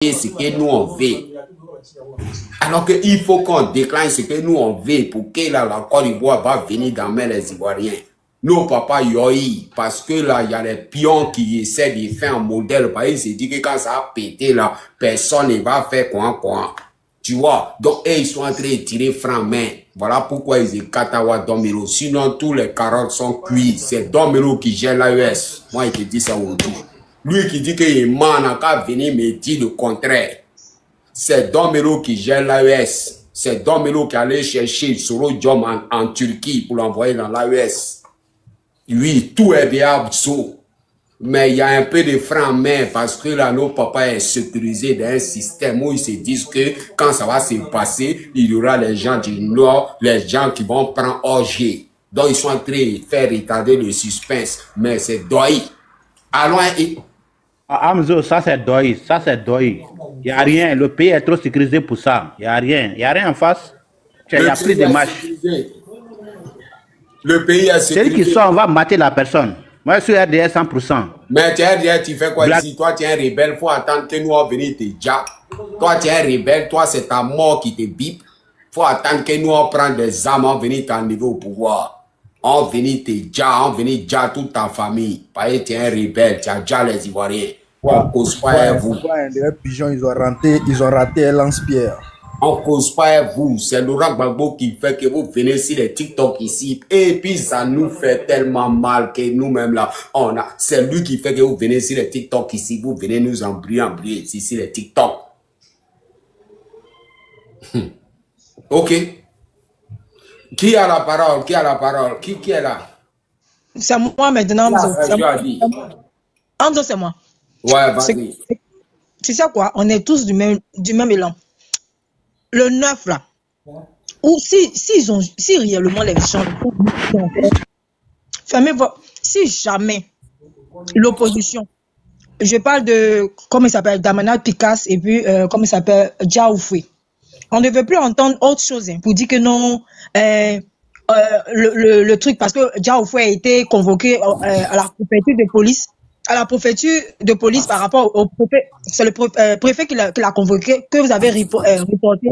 ce que nous on veut. Alors qu'il faut qu'on décline ce que nous on veut pour que la Côte d'Ivoire va venir dans les Ivoiriens. Nos papas yoï, parce que là, il y a les pions qui essaient de faire un modèle. Parce qu'ils se disent que quand ça a pété là, personne ne va faire quoi. Tu vois, donc ils sont en train de tirer franc main. Voilà pourquoi ils écartent à Domelo. Sinon, tous les carottes sont cuits. C'est Domelo qui gère l'AES. Moi, il te dit ça aujourd'hui. Lui qui dit qu'il n'a qu'à venir me dire le contraire. C'est Domelo qui gère l'AES. C'est Domelo qui allait chercher Soro Diom en Turquie pour l'envoyer dans l'AES. Oui, tout est bien absurde. Mais il y a un peu de franc-main parce que là, nos papas est sécurisé dans un système où ils se disent que quand ça va se passer, il y aura les gens du Nord, les gens qui vont prendre OG. Donc, ils sont en train de faire retarder le suspense. Mais c'est Doi. Allons, Amzo, ça c'est Doi. Ça c'est Doi. Il n'y a rien. Le pays est trop sécurisé pour ça. Il n'y a rien. Il n'y a rien en face. Il y a plus de matchs. Le pays est sécurisé. Celui qui sort, on va mater la personne. Moi, je suis RDS 100%. Mais tu es RDS, tu fais quoi ici? Toi, tu es un rebelle, il faut attendre que nous, on vienne te jack. Toi, tu es un rebelle, toi, c'est ta mort qui te bip. Il faut attendre que nous, on prenne des armes, on vienne t'enlever au pouvoir. On vienne te jack, on vienne jack toute ta famille. Parce que tu es un rebelle, tu as déjà les Ivoiriens. On cause pas avec vous. Les pigeons, ils ont raté un lance-pierre. On cause pas avec vous. C'est Laurent Gbagbo qui fait que vous venez sur les TikTok ici. Et puis ça nous fait tellement mal que nous-mêmes là, c'est lui qui fait que vous venez sur les TikTok ici. Vous venez nous embrouiller ici sur les TikTok. Ok. Qui a la parole? Qui a la parole? Qui est là? C'est moi maintenant. Anzo, c'est moi. Ouais, vas-y. Tu sais quoi? On est tous du même élan. Le 9 là, ou si réellement les gens fermez si jamais l'opposition, je parle de, comment il s'appelle, Damana Picasse et puis, comment il s'appelle, Djaoufoué, on ne veut plus entendre autre chose pour dire que non, le truc, parce que Djaoufoué a été convoqué à la préfecture de police. À la préfecture de police par rapport au préfet, c'est le préfet qui l'a convoqué, que vous avez reporté.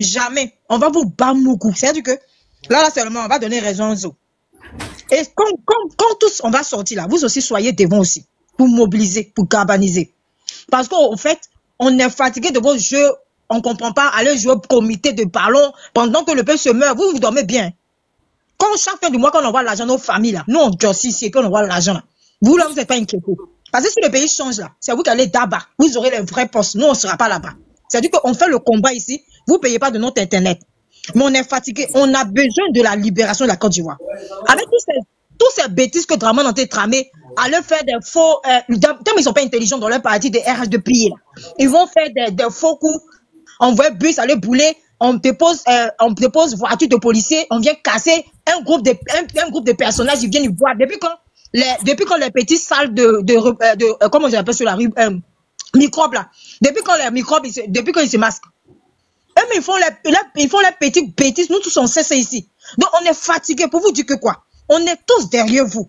Jamais. On va vous bamoukou. C'est-à-dire que là seulement, on va donner raison aux autres. Et quand tous on va sortir là, vous aussi soyez devant aussi, pour mobiliser, pour carboniser. Parce qu'en fait, on est fatigué de vos jeux, on ne comprend pas, aller jouer au comité de ballon pendant que le peuple se meurt, vous dormez bien. Quand chaque fin du mois, quand on envoie l'argent à nos familles là, nous on durcit ici et qu'on envoie l'argent là. Vous, là, vous n'êtes pas inquiétés. Parce que si le pays change, là, c'est vous qui allez là-bas. Vous aurez les vrais postes. Nous, on ne sera pas là-bas. C'est-à-dire qu'on fait le combat ici. Vous ne payez pas de notre Internet. Mais on est fatigué. On a besoin de la libération de la Côte d'Ivoire. Avec tous ces bêtises que Draman a été tramé, à leur faire des faux... tellement ils ne sont pas intelligents dans leur parti des RH de pays. Là. Ils vont faire des faux coups. On voit bus aller bouler. On dépose voiture de policiers. On vient casser un groupe de personnages. Ils viennent y voir. Depuis quand les petits salles comment j'appelle sur la rue, microbes là, depuis quand ils se masquent, mais ils font les petites bêtises, nous tous on sait ça ici. Donc on est fatigués, pour vous dire que quoi, on est tous derrière vous.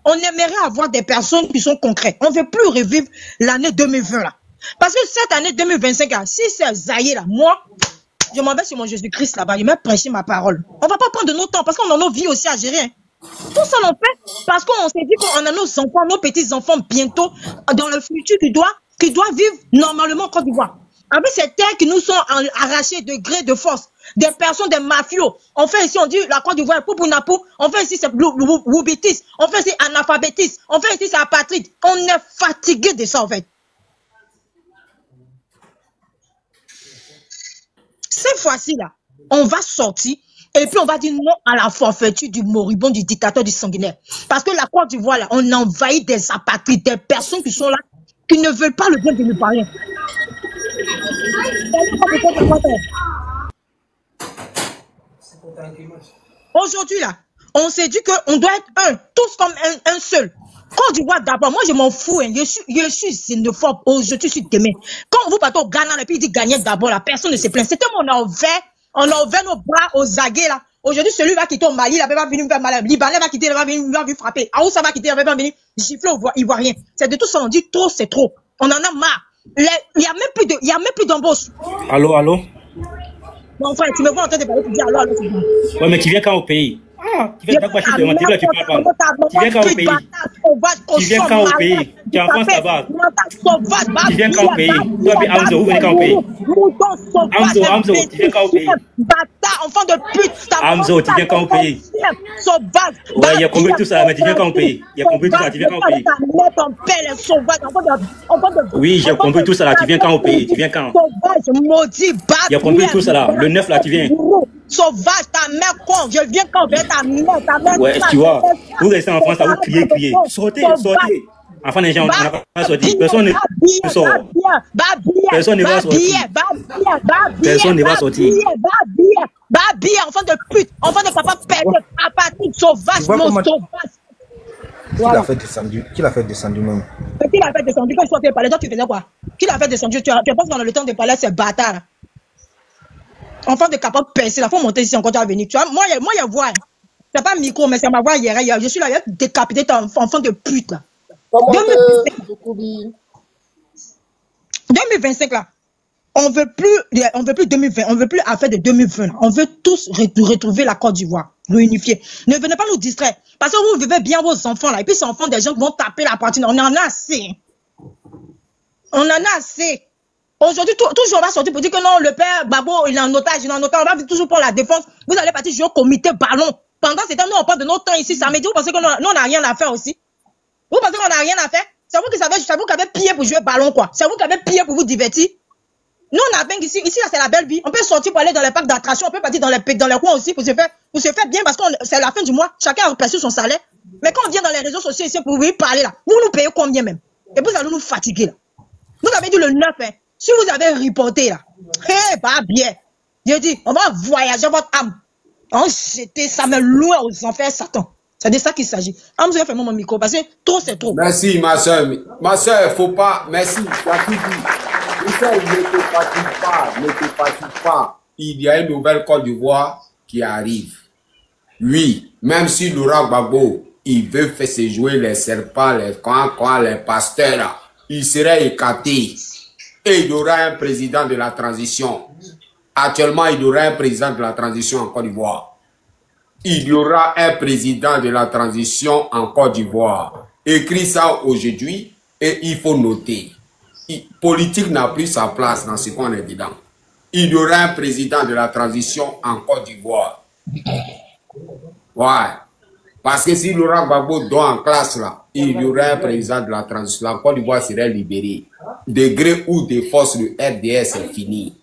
On aimerait avoir des personnes qui sont concrètes. On ne veut plus revivre l'année 2020 là. Parce que cette année 2025 là, si c'est Zaïe là, moi, je m'en vais sur mon Jésus-Christ là-bas, je vais prêcher ma parole. On va pas prendre de notre temps parce qu'on a nos vies aussi à gérer. Hein. Tout ça l'on fait parce qu'on s'est dit qu'on a nos enfants, nos petits-enfants bientôt dans le futur qui doit vivre normalement en Côte d'Ivoire. Avec ces terres qui nous sont arrachées de gré de force, des personnes, des mafios. On fait ici, on dit la Côte d'Ivoire est pou. On fait ici, c'est woubitis. On fait ici, analphabétisme. On fait ici, c'est apatride. On est fatigué de ça en fait. Cette fois-ci là, on va sortir. Et puis on va dire non à la forfaiture du moribond, du dictateur, du sanguinaire. Parce que la Côte d'Ivoire, là, on envahit des apatrides, des personnes qui sont là, qui ne veulent pas le bien de nous parler. Aujourd'hui, là, on s'est dit qu'on doit être tous comme un seul. Côte d'Ivoire d'abord, moi je m'en fous, hein. Je suis xénophobe, je suis demain. Quand vous partez au Ghana, et puis il dit gagner d'abord, la personne ne se plaint. C'était mon envers. On a ouvert nos bras aux aguets là. Aujourd'hui, celui va quitter au Mali, il va venir me faire mal. Libanais va quitter, il va venir frapper. Aoussa va quitter, il va venir gifler aux Ivoiriens. C'est de tout ça, on dit trop, c'est trop. On en a marre. Il n'y a même plus d'embauche. Allô, allô? Mon frère, tu me vois en train de parler, tu dis allô, allô. Ouais, mais tu viens quand au pays? Ah, tu viens d'Akbachi, tu viens quand au pays? Tu viens quand au pays? Tu es en France là-bas. Tu viens quand au pays? Toi, Amzo, vous venez quand au pays? Amzo, tu viens quand au pays? Enfant de pute. Amzo, tu viens quand au pays? Ouais, il a compris tout ça, mais tu viens quand au pays? Il a compris tout ça, tu viens quand au pays? Oui, j'ai compris tout ça là, tu viens quand au pays? Tu viens quand? Il a compris tout ça là, le 9 là, tu viens? Sauvage, ta mère con, je viens quand vers ta mère. Ouais, tu vois, vous restez en France là, vous criez. Sortez. Enfin, les gens, on n'a pas sorti. Personne ne sort. Personne ne va sortir. Personne ne va sortir. Babi, enfant de pute, enfant de papa perdre, apathique, sauvage, non sauvage. Qui l'a fait descendre? Qui l'a fait descendre même? Qui l'a fait descendre? Quand je sortais parler, toi tu faisais quoi? Qui l'a fait descendre? Tu penses que dans le temps de parler, c'est bâtard. Enfant de capable percer, il faut monter ici encore, tu vas venir. Tu vois, moi, il y a voix. C'est pas micro, mais c'est ma voix hier. Je suis là, il y a décapité ton enfant de pute là. 2025 là. On veut plus 2020, on veut plus affaire de 2020. Là. On veut tous retrouver la Côte d'Ivoire, réunifier. Ne venez pas nous distraire. Parce que vous vivez bien vos enfants là. Et puis ces enfants, des gens qui vont taper la partie. On en a assez. Aujourd'hui, toujours on va sortir pour dire que non, le père Babo, il est en otage, On va toujours pour la défense. Vous allez partir jouer au comité ballon. Pendant ce temps, nous, on parle de notre temps ici. Ça me dit, vous pensez que nous, on n'a rien à faire aussi? Vous pensez qu'on n'a rien à faire? C'est vous qui avez pillé pour jouer ballon, quoi. C'est vous qui avez pillé pour vous divertir. Nous, on a bien ici. Ici, là, c'est la belle vie. On peut sortir pour aller dans les parcs d'attractions. On peut partir dans les coins aussi pour se faire bien parce que c'est la fin du mois. Chacun a replacé son salaire. Mais quand on vient dans les réseaux sociaux ici pour vous parler, là, vous nous payez combien même? Et vous allez nous fatiguer, là. Vous avez dit le 9, hein. Si vous avez reporté là, pas bien. Je dis, on va voyager votre âme. On jeter ça me loin aux enfers Satan. C'est de ça qu'il s'agit. Je vais fermer mon micro parce que trop c'est trop. Merci ma soeur. Ma soeur, faut pas. Merci. Ne te fatigue pas. Il y a une nouvelle Côte d'Ivoire qui arrive. Oui, même si Laurent Gbagbo, il veut faire se jouer les serpents, les coins, les pasteurs là, il serait écarté. Et il y aura un président de la transition. Actuellement, il y aura un président de la transition en Côte d'Ivoire. Il y aura un président de la transition en Côte d'Ivoire. Écris ça aujourd'hui et il faut noter. Politique n'a plus sa place dans ce qu'on est dedans. Il y aura un président de la transition en Côte d'Ivoire. Ouais. Parce que si Laurent Gbagbo doit en classe là, il y aura un président de la transition. La Côte d'Ivoire serait libérée. De gré ou de force, le RDR c'est fini.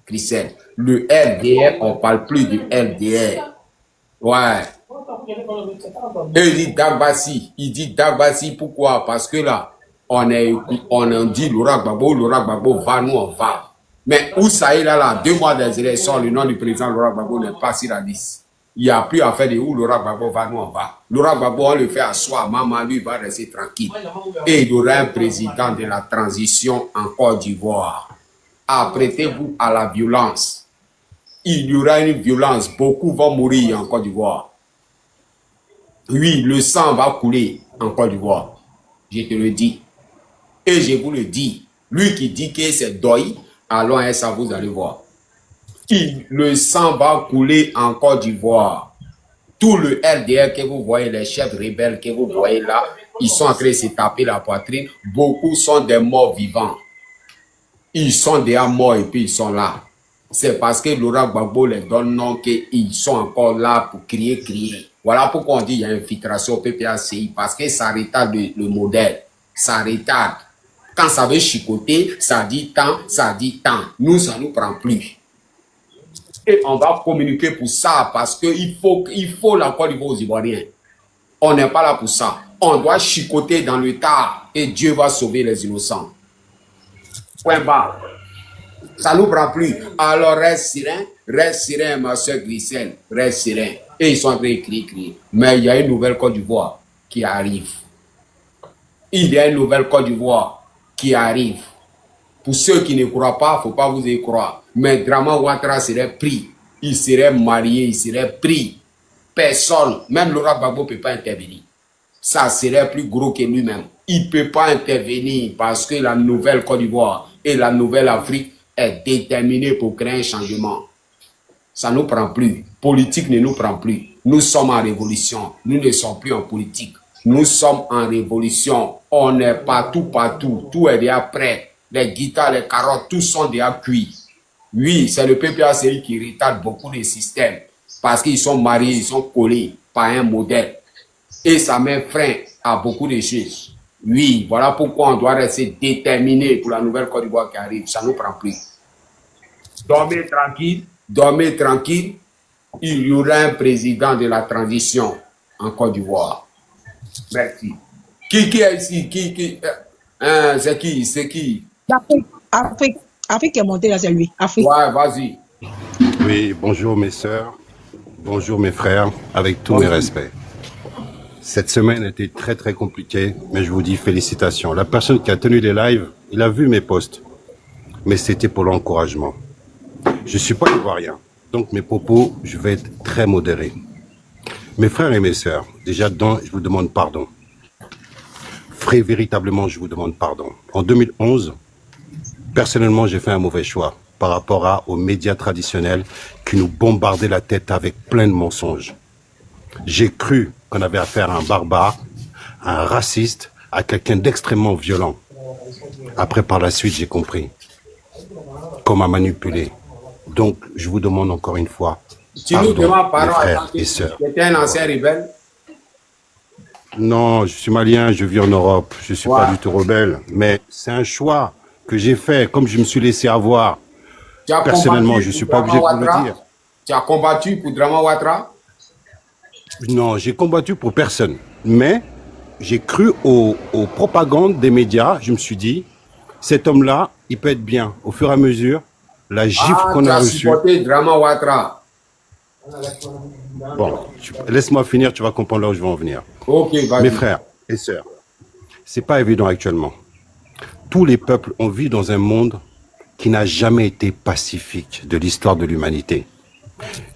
Christelle, le RDR, on ne parle plus du RDR. Ouais. Et il dit Dagbassi. Pourquoi? Parce que là, on dit Laurent Gbagbo va, nous on va. Mais où ça est là, 2 mois des élections, le nom du président Laurent Gbagbo n'est pas sur la liste. Il n'y a plus à faire de où Laurent Gbagbo va, nous on va. Laurent Gbagbo, on le fait asseoir, maman lui va rester tranquille. Et il y aura un président de la transition en Côte d'Ivoire. Apprêtez-vous à la violence. Il y aura une violence, beaucoup vont mourir en Côte d'Ivoire. Oui, le sang va couler en Côte d'Ivoire. Je te le dis. Et je vous le dis. Lui qui dit que c'est deuil, allons à ça, vous allez voir. Le sang va couler en Côte d'Ivoire. Tout le RDR que vous voyez, les chefs rebelles que vous voyez là, ils sont en train de se taper la poitrine. Beaucoup sont des morts vivants. Ils sont déjà morts et puis ils sont là. C'est parce que Laurent Gbagbo les donne nom qu'ils sont encore là pour crier. Voilà pourquoi on dit qu'il y a infiltration au PPACI. Parce que ça retarde le modèle. Ça retarde. Quand ça veut chicoter, ça dit tant, ça dit tant. Nous, ça ne nous prend plus. Et on va communiquer pour ça parce qu'il faut la Côte d'Ivoire aux Ivoiriens. On n'est pas là pour ça. On doit chicoter dans le tas et Dieu va sauver les innocents. Point barre. Ça ne nous prend plus. Alors reste serein, ma soeur Griselle, reste serein. Et ils sont en train de crier. Mais il y a une nouvelle Côte d'Ivoire qui arrive. Il y a une nouvelle Côte d'Ivoire qui arrive. Pour ceux qui ne croient pas, il ne faut pas vous y croire. Mais Draman Ouattara serait pris. Il serait marié, il serait pris. Personne, même Laurent Gbagbo ne peut pas intervenir. ça serait plus gros que lui-même. Il ne peut pas intervenir parce que la nouvelle Côte d'Ivoire et la nouvelle Afrique est déterminée pour créer un changement. Ça ne nous prend plus. Politique ne nous prend plus. Nous sommes en révolution. Nous ne sommes plus en politique. Nous sommes en révolution. On est partout, partout. Tout est déjà prêt. Les guitares, les carottes, tout sont déjà cuits. Oui, c'est le PPACI qui retarde beaucoup de systèmes parce qu'ils sont mariés, ils sont collés par un modèle. Et ça met frein à beaucoup de choses. Oui, voilà pourquoi on doit rester déterminé pour la nouvelle Côte d'Ivoire qui arrive. Ça ne nous prend plus. Dormez tranquille. Dormez tranquille, il y aura un président de la transition en Côte d'Ivoire. Merci. Qui est ici? C'est qui? Afrique est montée là, c'est lui. Afrique. Ouais, vas-y. Oui, bonjour mes sœurs, bonjour mes frères, avec tous mes respects. Cette semaine a été très très compliquée, mais je vous dis félicitations. La personne qui a tenu les lives, il a vu mes posts, mais c'était pour l'encouragement. Je ne suis pas ivoirien, donc mes propos, je vais être très modéré. Mes frères et mes sœurs, déjà, je vous demande pardon. Très véritablement, je vous demande pardon. En 2011, personnellement, j'ai fait un mauvais choix par rapport aux médias traditionnels qui nous bombardaient la tête avec plein de mensonges. J'ai cru qu'on avait affaire à un barbare, à un raciste, à quelqu'un d'extrêmement violent. Après, par la suite, j'ai compris qu'on m'a manipulé. Donc, je vous demande encore une fois, pardon, mes frères et sœurs. Tu étais un ancien rebelle? Non, je suis malien, je vis en Europe. Je ne suis pas du tout rebelle. Mais c'est un choix que j'ai fait, comme je me suis laissé avoir. Personnellement, je ne suis pas obligé de vous le dire. Tu as combattu pour Drama Ouattara? Non, j'ai combattu pour personne. Mais j'ai cru aux propagandes des médias. Je me suis dit, cet homme-là, il peut être bien. Au fur et à mesure, la gifle qu'on a reçue. Tu as supporté Drama Ouattara. Bon, laisse-moi finir, tu vas comprendre là où je veux en venir. Ok, vas-y. Mes frères et sœurs, c'est pas évident actuellement. Tous les peuples, on vit dans un monde qui n'a jamais été pacifique de l'histoire de l'humanité.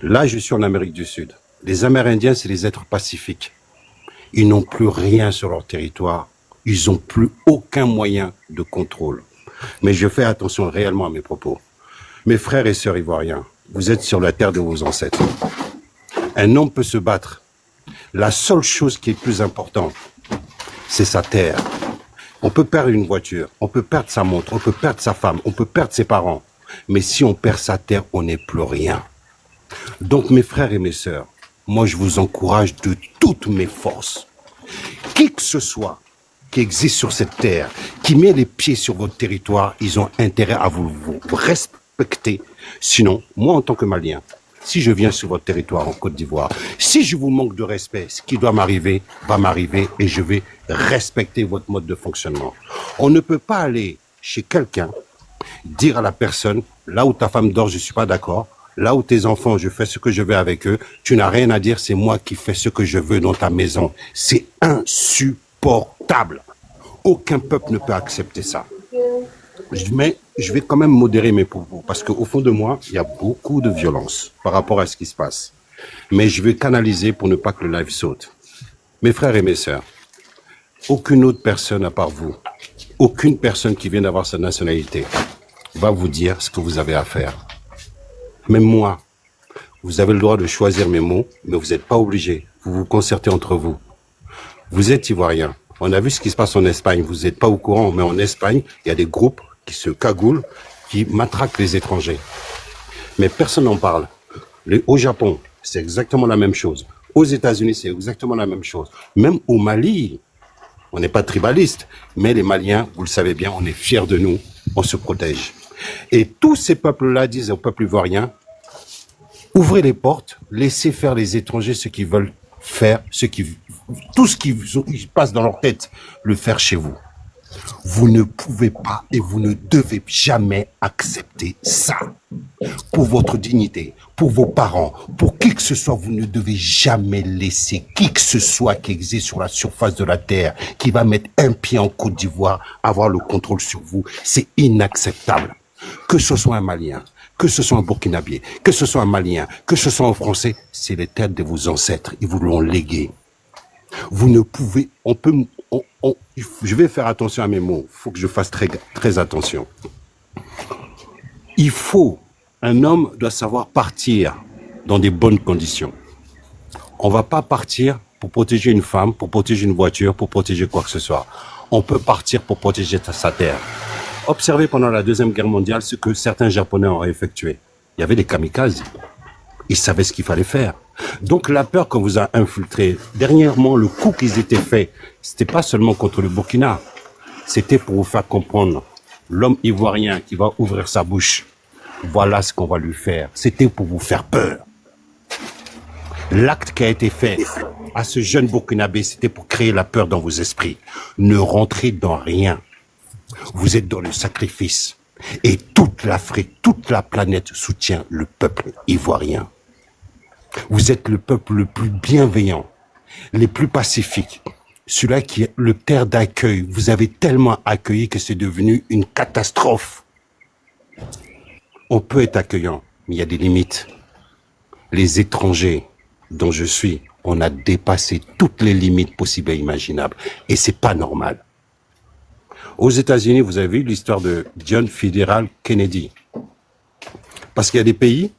Là, je suis en Amérique du Sud. Les Amérindiens, c'est des êtres pacifiques. Ils n'ont plus rien sur leur territoire. Ils n'ont plus aucun moyen de contrôle. Mais je fais attention réellement à mes propos. Mes frères et sœurs ivoiriens, vous êtes sur la terre de vos ancêtres. Un homme peut se battre. La seule chose qui est plus importante, c'est sa terre. On peut perdre une voiture, on peut perdre sa montre, on peut perdre sa femme, on peut perdre ses parents. Mais si on perd sa terre, on n'est plus rien. Donc mes frères et mes sœurs, moi je vous encourage de toutes mes forces. Qui que ce soit qui existe sur cette terre, qui met les pieds sur votre territoire, ils ont intérêt à vous respecter. Sinon, moi en tant que Malien, si je viens sur votre territoire en Côte d'Ivoire, si je vous manque de respect, ce qui doit m'arriver va m'arriver et je vais respecter votre mode de fonctionnement. On ne peut pas aller chez quelqu'un, dire à la personne, là où ta femme dort, je suis pas d'accord, là où tes enfants, je fais ce que je veux avec eux, tu n'as rien à dire, c'est moi qui fais ce que je veux dans ta maison. C'est insupportable. Aucun peuple ne peut accepter ça. Mais je vais quand même modérer mes propos parce qu'au fond de moi, il y a beaucoup de violence par rapport à ce qui se passe. Mais je vais canaliser pour ne pas que le live saute. Mes frères et mes sœurs, aucune autre personne à part vous, aucune personne qui vient d'avoir sa nationalité va vous dire ce que vous avez à faire. Même moi, vous avez le droit de choisir mes mots, mais vous n'êtes pas obligé. Vous vous concertez entre vous. Vous êtes ivoirien. On a vu ce qui se passe en Espagne. Vous n'êtes pas au courant, mais en Espagne, il y a des groupes qui se cagoulent, qui matraquent les étrangers. Mais personne n'en parle. Au Japon, c'est exactement la même chose. Aux États-Unis, c'est exactement la même chose. Même au Mali, on n'est pas tribaliste, mais les Maliens, vous le savez bien, on est fiers de nous, on se protège. Et tous ces peuples-là disent au peuple ivoirien, ouvrez les portes, laissez faire les étrangers ce qu'ils veulent faire, tout ce qui passe dans leur tête, le faire chez vous. Vous ne pouvez pas et vous ne devez jamais accepter ça. Pour votre dignité, pour vos parents, pour qui que ce soit, vous ne devez jamais laisser qui que ce soit qui existe sur la surface de la terre, qui va mettre un pied en Côte d'Ivoire, avoir le contrôle sur vous. C'est inacceptable. Que ce soit un Malien, que ce soit un Burkinabé, que ce soit un Malien, que ce soit un Français, c'est les têtes de vos ancêtres. Ils vous l'ont légué. Vous ne pouvez, je vais faire attention à mes mots. Il faut que je fasse très attention. Un homme doit savoir partir dans des bonnes conditions. On ne va pas partir pour protéger une femme, pour protéger une voiture, pour protéger quoi que ce soit. On peut partir pour protéger sa terre. Observez pendant la Deuxième Guerre mondiale ce que certains Japonais ont effectué. Il y avait des kamikazes. Ils savaient ce qu'il fallait faire. Donc la peur qu'on vous a infiltré, dernièrement, le coup qu'ils étaient faits, c'était pas seulement contre le Burkina. C'était pour vous faire comprendre, l'homme ivoirien qui va ouvrir sa bouche, voilà ce qu'on va lui faire. C'était pour vous faire peur. L'acte qui a été fait à ce jeune Burkinabé, c'était pour créer la peur dans vos esprits. Ne rentrez dans rien. Vous êtes dans le sacrifice. Et toute l'Afrique, toute la planète soutient le peuple ivoirien. Vous êtes le peuple le plus bienveillant, les plus pacifiques. Celui-là qui est le terre d'accueil. Vous avez tellement accueilli que c'est devenu une catastrophe. On peut être accueillant, mais il y a des limites. Les étrangers dont je suis, on a dépassé toutes les limites possibles et imaginables. Et c'est pas normal. Aux États-Unis, vous avez vu l'histoire de John Fitzgerald Kennedy. Parce qu'il y a des pays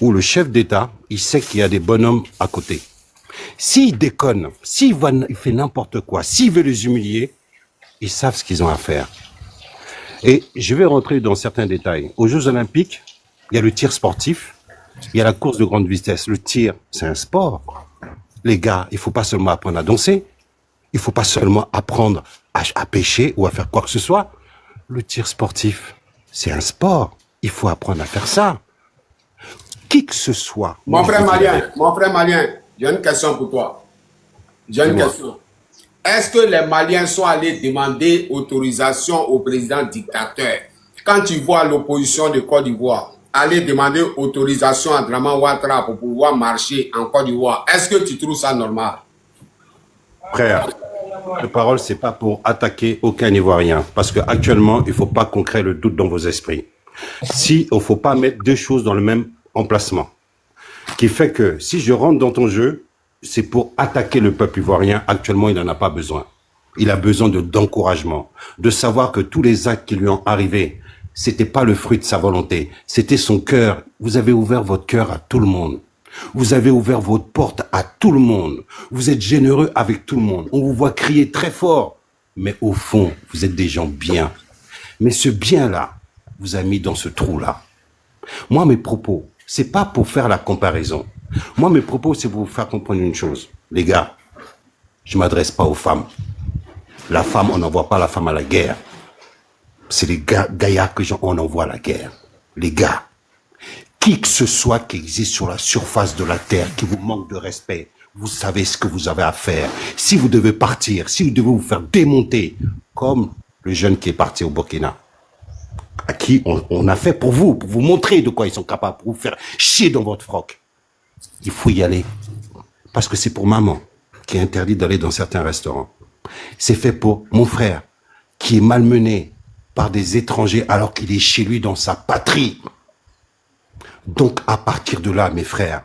où le chef d'État, il sait qu'il y a des bonhommes à côté. S'il déconne, s'il fait n'importe quoi, s'il veut les humilier, ils savent ce qu'ils ont à faire. Et je vais rentrer dans certains détails. Aux Jeux Olympiques, il y a le tir sportif, il y a la course de grande vitesse. Le tir, c'est un sport. Les gars, il ne faut pas seulement apprendre à danser, il ne faut pas seulement apprendre à pêcher ou à faire quoi que ce soit. Le tir sportif, c'est un sport. Il faut apprendre à faire ça. Qui que ce soit. Mon frère Malien, j'ai une question pour toi. J'ai une question. Est-ce que les Maliens sont allés demander autorisation au président dictateur? Quand tu vois l'opposition de Côte d'Ivoire aller demander autorisation à Draman Ouattara pour pouvoir marcher en Côte d'Ivoire, est-ce que tu trouves ça normal? Frère, la parole, c'est pas pour attaquer aucun Ivoirien. Parce qu'actuellement, il ne faut pas qu'on crée le doute dans vos esprits. Si il ne faut pas mettre deux choses dans le même emplacement. Qui fait que si je rentre dans ton jeu, c'est pour attaquer le peuple ivoirien. Actuellement, il n'en a pas besoin. Il a besoin d'encouragement. De savoir que tous les actes qui lui ont arrivé, c'était pas le fruit de sa volonté. C'était son cœur. Vous avez ouvert votre cœur à tout le monde. Vous avez ouvert votre porte à tout le monde. Vous êtes généreux avec tout le monde. On vous voit crier très fort. Mais au fond, vous êtes des gens bien. Mais ce bien-là vous a mis dans ce trou-là. Moi, mes propos, c'est pas pour faire la comparaison. Moi, mes propos, c'est pour vous faire comprendre une chose. Les gars, je m'adresse pas aux femmes. La femme, on n'envoie pas la femme à la guerre. C'est les gaillards que on envoie à la guerre. Les gars, qui que ce soit qui existe sur la surface de la terre, qui vous manque de respect, vous savez ce que vous avez à faire. Si vous devez partir, si vous devez vous faire démonter, comme le jeune qui est parti au Burkina, à qui on a fait pour vous montrer de quoi ils sont capables, pour vous faire chier dans votre froc. Il faut y aller. Parce que c'est pour maman qui est interdit d'aller dans certains restaurants. C'est fait pour mon frère qui est malmené par des étrangers alors qu'il est chez lui dans sa patrie. Donc, à partir de là, mes frères,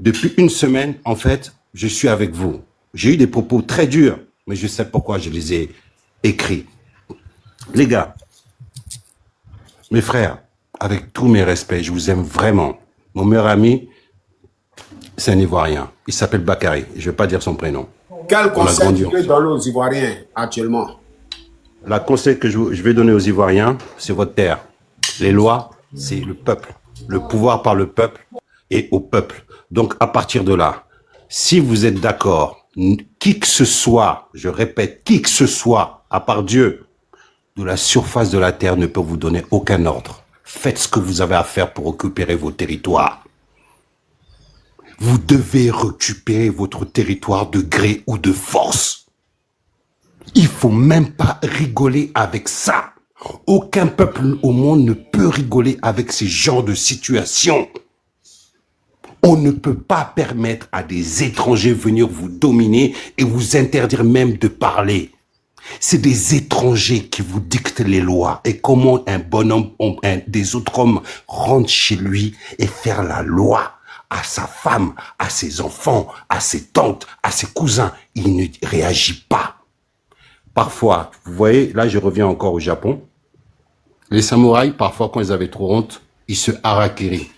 depuis une semaine, en fait, je suis avec vous. J'ai eu des propos très durs, mais je sais pourquoi je les ai écrits. Les gars, mes frères, avec tous mes respects, je vous aime vraiment. Mon meilleur ami, c'est un Ivoirien. Il s'appelle Bakary. Je ne vais pas dire son prénom. Quel conseil tu peux donner aux Ivoiriens actuellement? Le conseil que je vais donner aux Ivoiriens, c'est votre terre. Les lois, c'est le peuple. Le pouvoir par le peuple et au peuple. Donc, à partir de là, si vous êtes d'accord, qui que ce soit, je répète, qui que ce soit, à part Dieu, de la surface de la terre ne peut vous donner aucun ordre. Faites ce que vous avez à faire pour récupérer vos territoires. Vous devez récupérer votre territoire de gré ou de force. Il faut même pas rigoler avec ça. Aucun peuple au monde ne peut rigoler avec ces genres de situations. On ne peut pas permettre à des étrangers venir vous dominer et vous interdire même de parler. C'est des étrangers qui vous dictent les lois et comment un bonhomme, des autres hommes rentrent chez lui et faire la loi à sa femme, à ses enfants, à ses tantes, à ses cousins. Il ne réagit pas. Parfois, vous voyez, là je reviens encore au Japon, les samouraïs, parfois quand ils avaient trop honte, ils se harakiri.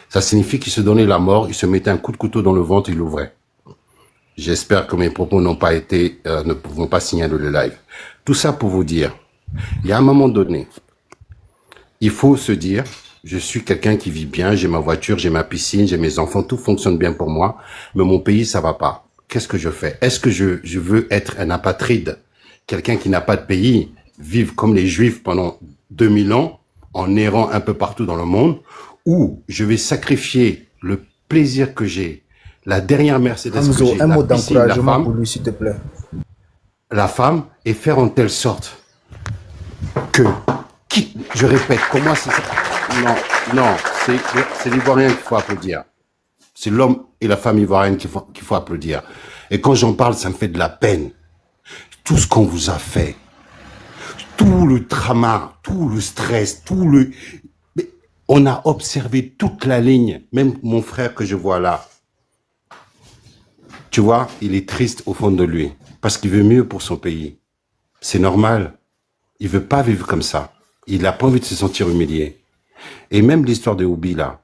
Ça signifie qu'ils se donnaient la mort, ils se mettaient un coup de couteau dans le ventre, ils l'ouvraient. J'espère que mes propos n'ont pas été, ne vont pas signaler le live. Tout ça pour vous dire, il y a un moment donné, il faut se dire, je suis quelqu'un qui vit bien, j'ai ma voiture, j'ai ma piscine, j'ai mes enfants, tout fonctionne bien pour moi, mais mon pays, ça va pas. Qu'est-ce que je fais? Est-ce que je veux être un apatride, quelqu'un qui n'a pas de pays, vivre comme les Juifs pendant 2000 ans, en errant un peu partout dans le monde, ou je vais sacrifier le plaisir que j'ai, la dernière Mercedes que j'ai, un mot la piscine, la d'encouragement femme, pour lui, s'il te plaît. La femme, et faire en telle sorte que, je répète, comment c'est ça? Non, c'est l'Ivoirien qu'il faut applaudir. C'est l'homme et la femme ivoirienne qu'il faut applaudir. Et quand j'en parle, ça me fait de la peine. Tout ce qu'on vous a fait, tout le drama, tout le stress, mais on a observé toute la ligne, même mon frère que je vois là. Tu vois, il est triste au fond de lui, parce qu'il veut mieux pour son pays. C'est normal. Il veut pas vivre comme ça. Il n'a pas envie de se sentir humilié. Et même l'histoire de Oubi, là,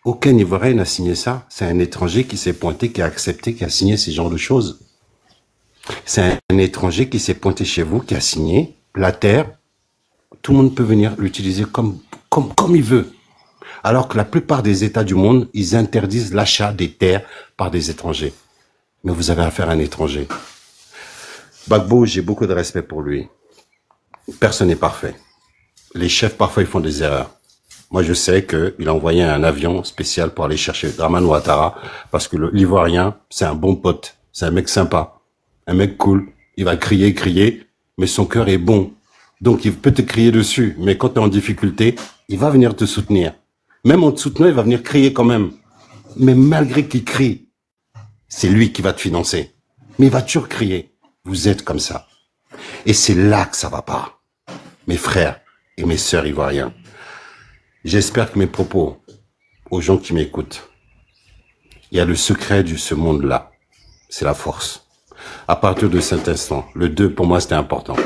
aucun Ivoirien n'a signé ça. C'est un étranger qui s'est pointé, qui a accepté, qui a signé ce genre de choses. C'est un étranger qui s'est pointé chez vous, qui a signé la terre. Tout le monde peut venir l'utiliser comme il veut. Alors que la plupart des États du monde, ils interdisent l'achat des terres par des étrangers. Mais vous avez affaire à un étranger. Gbagbo, j'ai beaucoup de respect pour lui. Personne n'est parfait. Les chefs, parfois, ils font des erreurs. Moi, je sais qu'il a envoyé un avion spécial pour aller chercher Dramane Ouattara, parce que l'Ivoirien, c'est un bon pote. C'est un mec sympa. Un mec cool. Il va crier, mais son cœur est bon. Donc, il peut te crier dessus. Mais quand tu es en difficulté, il va venir te soutenir. Même en te soutenant, il va venir crier quand même. Mais malgré qu'il crie, c'est lui qui va te financer. Mais il va toujours crier. Vous êtes comme ça. Et c'est là que ça va pas. Mes frères et mes sœurs ivoiriens. J'espère que mes propos, aux gens qui m'écoutent, il y a le secret de ce monde-là. C'est la force. À partir de cet instant, le 2, pour moi, c'était important.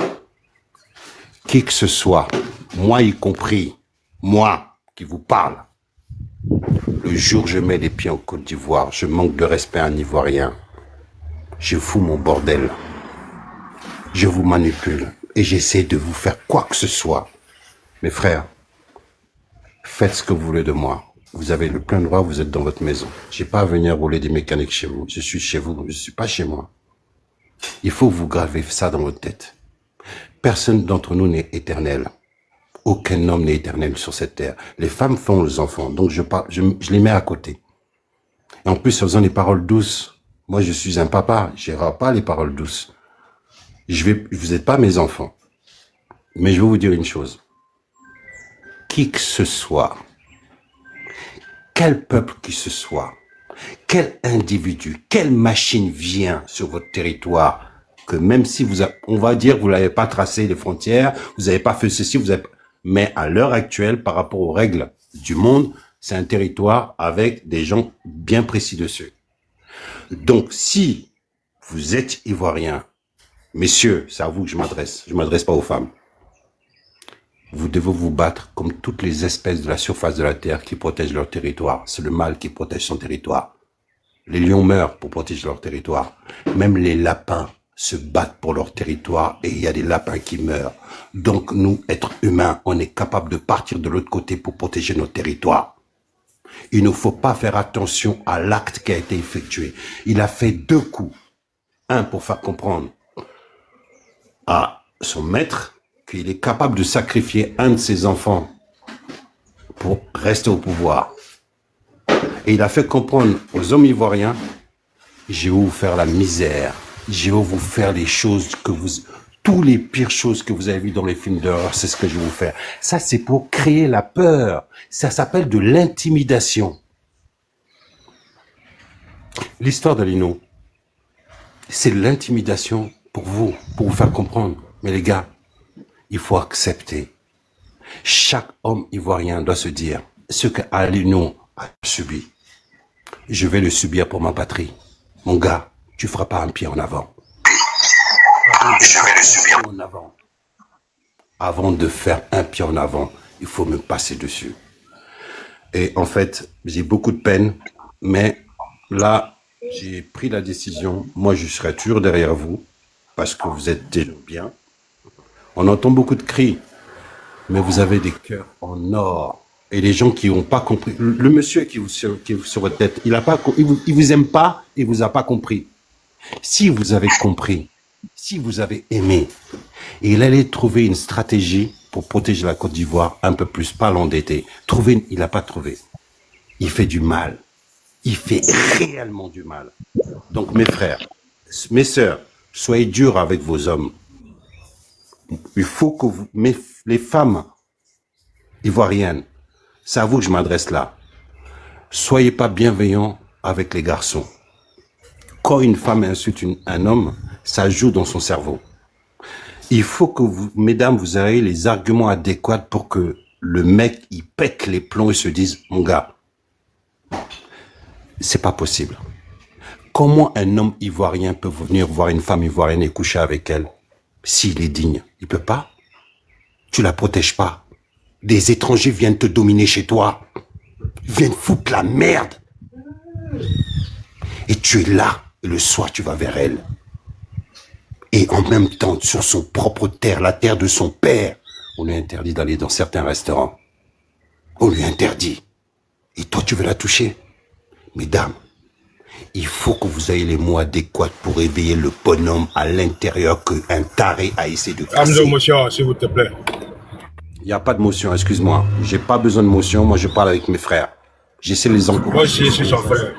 Qui que ce soit, moi y compris, moi qui vous parle, le jour où je mets les pieds en Côte d'Ivoire, je manque de respect à un Ivoirien. Je fous mon bordel. Je vous manipule et j'essaie de vous faire quoi que ce soit. Mes frères, faites ce que vous voulez de moi. Vous avez le plein droit, vous êtes dans votre maison. Je n'ai pas à venir rouler des mécaniques chez vous. Je suis chez vous, je ne suis pas chez moi. Il faut que vous gravez ça dans votre tête. Personne d'entre nous n'est éternel. Aucun homme n'est éternel sur cette terre. Les femmes font les enfants, donc je les mets à côté. Et en plus, en faisant les paroles douces, moi je suis un papa, je n'irai pas les paroles douces. Vous n'êtes pas mes enfants. Mais je vais vous dire une chose. Qui que ce soit, quel peuple qui ce soit, quel individu, quelle machine vient sur votre territoire, que même si on va dire vous n'avez pas tracé les frontières, vous n'avez pas fait ceci, mais à l'heure actuelle, par rapport aux règles du monde, c'est un territoire avec des gens bien précis dessus. Donc, si vous êtes ivoirien, messieurs, c'est à vous que je m'adresse pas aux femmes. Vous devez vous battre comme toutes les espèces de la surface de la terre qui protègent leur territoire. C'est le mâle qui protège son territoire. Les lions meurent pour protéger leur territoire. Même les lapins se battent pour leur territoire et il y a des lapins qui meurent. Donc nous, êtres humains, on est capable de partir de l'autre côté pour protéger notre territoire. Il ne faut pas faire attention à l'acte qui a été effectué. Il a fait 2 coups. Un pour faire comprendre à son maître qu'il est capable de sacrifier un de ses enfants pour rester au pouvoir. Et il a fait comprendre aux hommes ivoiriens, je vais vous faire la misère, je vais vous faire les choses tous les pires choses que vous avez vues dans les films d'horreur, c'est ce que je vais vous faire. Ça, c'est pour créer la peur. Ça s'appelle de l'intimidation. L'histoire de Lino, c'est de l'intimidation pour vous faire comprendre. Mais les gars, il faut accepter. Chaque homme ivoirien doit se dire ce que Alino a subi. Je vais le subir pour ma patrie. Mon gars, tu feras pas un pied en avant. Je vais le subir en avant. Avant de faire un pied en avant, il faut me passer dessus. Et en fait, j'ai beaucoup de peine, mais là, j'ai pris la décision. Moi, je serai toujours derrière vous, parce que vous êtes déjà bien. On entend beaucoup de cris, mais vous avez des cœurs en or. Et les gens qui n'ont pas compris, le monsieur qui est sur votre tête, il vous aime pas, il vous a pas compris. Si vous avez compris, si vous avez aimé, il allait trouver une stratégie pour protéger la Côte d'Ivoire un peu plus, pas l'endetter. Il n'a pas trouvé. Il fait du mal. Il fait réellement du mal. Donc mes frères, mes sœurs, soyez durs avec vos hommes. Il faut que vous, les femmes ivoiriennes, c'est à vous que je m'adresse là. Soyez pas bienveillants avec les garçons. Quand une femme insulte un homme, ça joue dans son cerveau. Il faut que vous, mesdames, vous ayez les arguments adéquats pour que le mec, il pète les plombs et se dise, mon gars, c'est pas possible. Comment un homme ivoirien peut venir voir une femme ivoirienne et coucher avec elle s'il est digne? Il peut pas. Tu la protèges pas. Des étrangers viennent te dominer chez toi. Ils viennent foutre la merde. Et tu es là. Et le soir, tu vas vers elle. Et en même temps, sur son propre terre, la terre de son père, on lui interdit d'aller dans certains restaurants. On lui interdit. Et toi, tu veux la toucher? Mesdames, il faut que vous ayez les mots adéquats pour éveiller le bonhomme à l'intérieur qu'un taré a essayé de casser. Amzo, motion, s'il vous plaît. Il n'y a pas de motion, excuse-moi. J'ai pas besoin de motion, moi je parle avec mes frères. J'essaie de les encourager. Moi aussi, je suis son frère.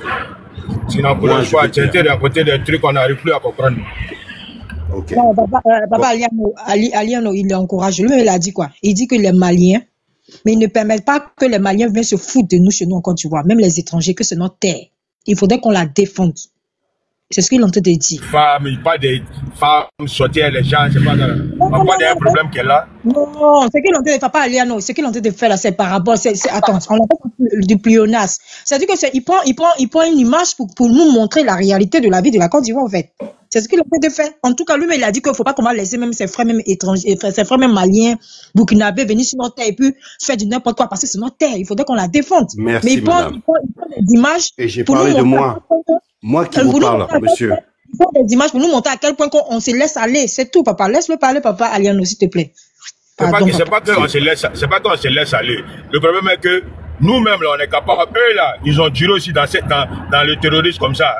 Tu n'encourages pas, tu étais d'un côté des trucs qu'on n'arrive plus à comprendre. Ok. Non, papa Aliano, il encourage. Lui, il a dit quoi? Il dit que les Maliens, mais ils ne permettent pas que les Maliens viennent se foutre de nous chez nous en Côte d'Ivoire, même les étrangers, que c'est notre terre. Il faudrait qu'on la défende. C'est ce qu'il est en train de dire. Femmes, pas des femmes sortir les gens, c'est pas un problème qu'elle a. Non, ce qu'il est en train de faire, papa Aliano, ce qu'il est en train de faire là, c'est par rapport, attends, on appelle du pléonasme. C'est-à-dire que il prend une image pour nous montrer la réalité de la vie de la Côte d'Ivoire, en fait. C'est ce qu'il est en train de faire. En tout cas, lui, il a dit qu'il ne faut pas qu'on va laisser même ses frères, même étrangers, ses frères, même maliens, burkinabés, venir sur notre terre et puis faire du n'importe quoi, parce que c'est notre terre. Il faudrait qu'on la défende. Merci, mais il prend des images. Et j'ai parlé de moi. Moi qui vous parle, monsieur. Il faut des images pour nous montrer à quel point on se laisse aller. C'est tout, papa. Laisse-le parler, papa Aliano, s'il te plaît. C'est pas qu'on se laisse aller. Le problème est que nous-mêmes, là, on est capable. Eux, là, ils ont duré aussi dans le terrorisme comme ça.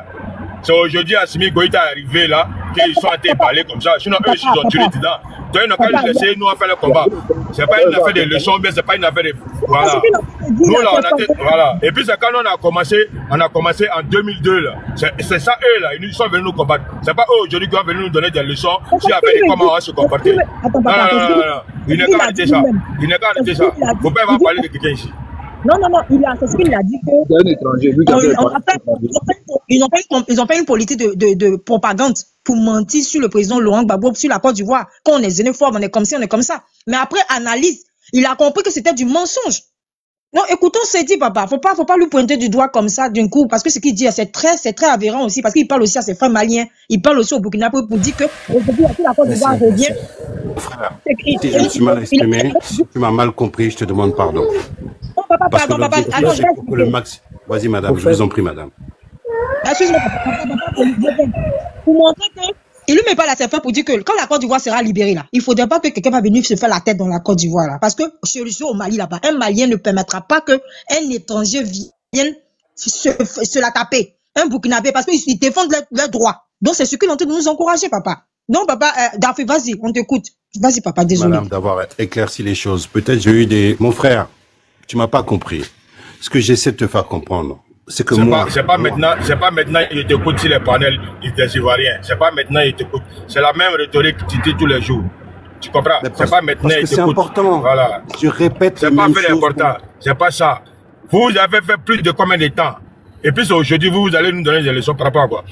C'est aujourd'hui, Assimi Goïta est arrivé là, qu'ils sont en train de parler comme ça. Sinon, eux, ils ont duré dedans. Donc, ils n'ont qu'à nous laisser, nous, à faire le combat. C'est pas une affaire de leçons, mais c'est pas une affaire de. Voilà. Nous, là, on a. Voilà. Et puis, c'est quand on a commencé en 2002, là. C'est ça, eux, là. Ils sont venus nous combattre. C'est pas eux, aujourd'hui, qui vont venir nous donner des leçons sur affaire de comment on va se comporter. Non. Il n'est qu'à arrêter ça. Il n'est qu'à arrêter ça. Faut pas avoir parlé de quelqu'un ici. Non, c'est ce qu'il a dit que. C'est un étranger. Ils n'ont pas une politique de propagande pour mentir sur le président Laurent Gbagbo, sur la Côte d'Ivoire. Quand on est xénophobe, on est comme ci, on est comme ça. Mais après analyse, il a compris que c'était du mensonge. Non, écoutons ce qu'il dit, papa. Faut pas lui pointer du doigt comme ça d'un coup, parce que ce qu'il dit, c'est très aberrant aussi, parce qu'il parle aussi à ses frères maliens, il parle aussi au Burkina Faso pour dire que aujourd'hui, la Côte d'Ivoire revient. Frère, si je me suis mal exprimé, si tu m'as mal compris, je te demande pardon. Non, papa, pardon, papa. Attends, vas-y, madame, je vous en prie, madame. Excuse-moi, pour montrer que il lui met pas la tête pour dire que quand la Côte d'Ivoire sera libérée là, il faudrait pas que quelqu'un va venir se faire la tête dans la Côte d'Ivoire là, parce que solution au Mali là-bas, un Malien ne permettra pas que un étranger vienne se la taper, un Burkinabé, parce qu'ils défendent leurs droits. Donc c'est ce qu'ils ont de nous encourager, papa. Non, papa, Daffy, vas-y, on t'écoute. Vas-y, papa, désolé. Madame, d'avoir éclairci les choses. Peut-être j'ai eu des. Mon frère, tu m'as pas compris. Ce que j'essaie de te faire comprendre, c'est que moi. C'est pas maintenant, il t'écoute sur les panels des Ivoiriens. C'est pas maintenant, il t'écoute. C'est la même rhétorique que tu dis tous les jours. Tu comprends? C'est pas maintenant, il t'écoute. C'est important. Voilà. Je répète. C'est pas fait important. C'est pas ça. Vous avez fait plus de combien de temps? Et puis aujourd'hui, vous allez nous donner des leçons par rapport à quoi?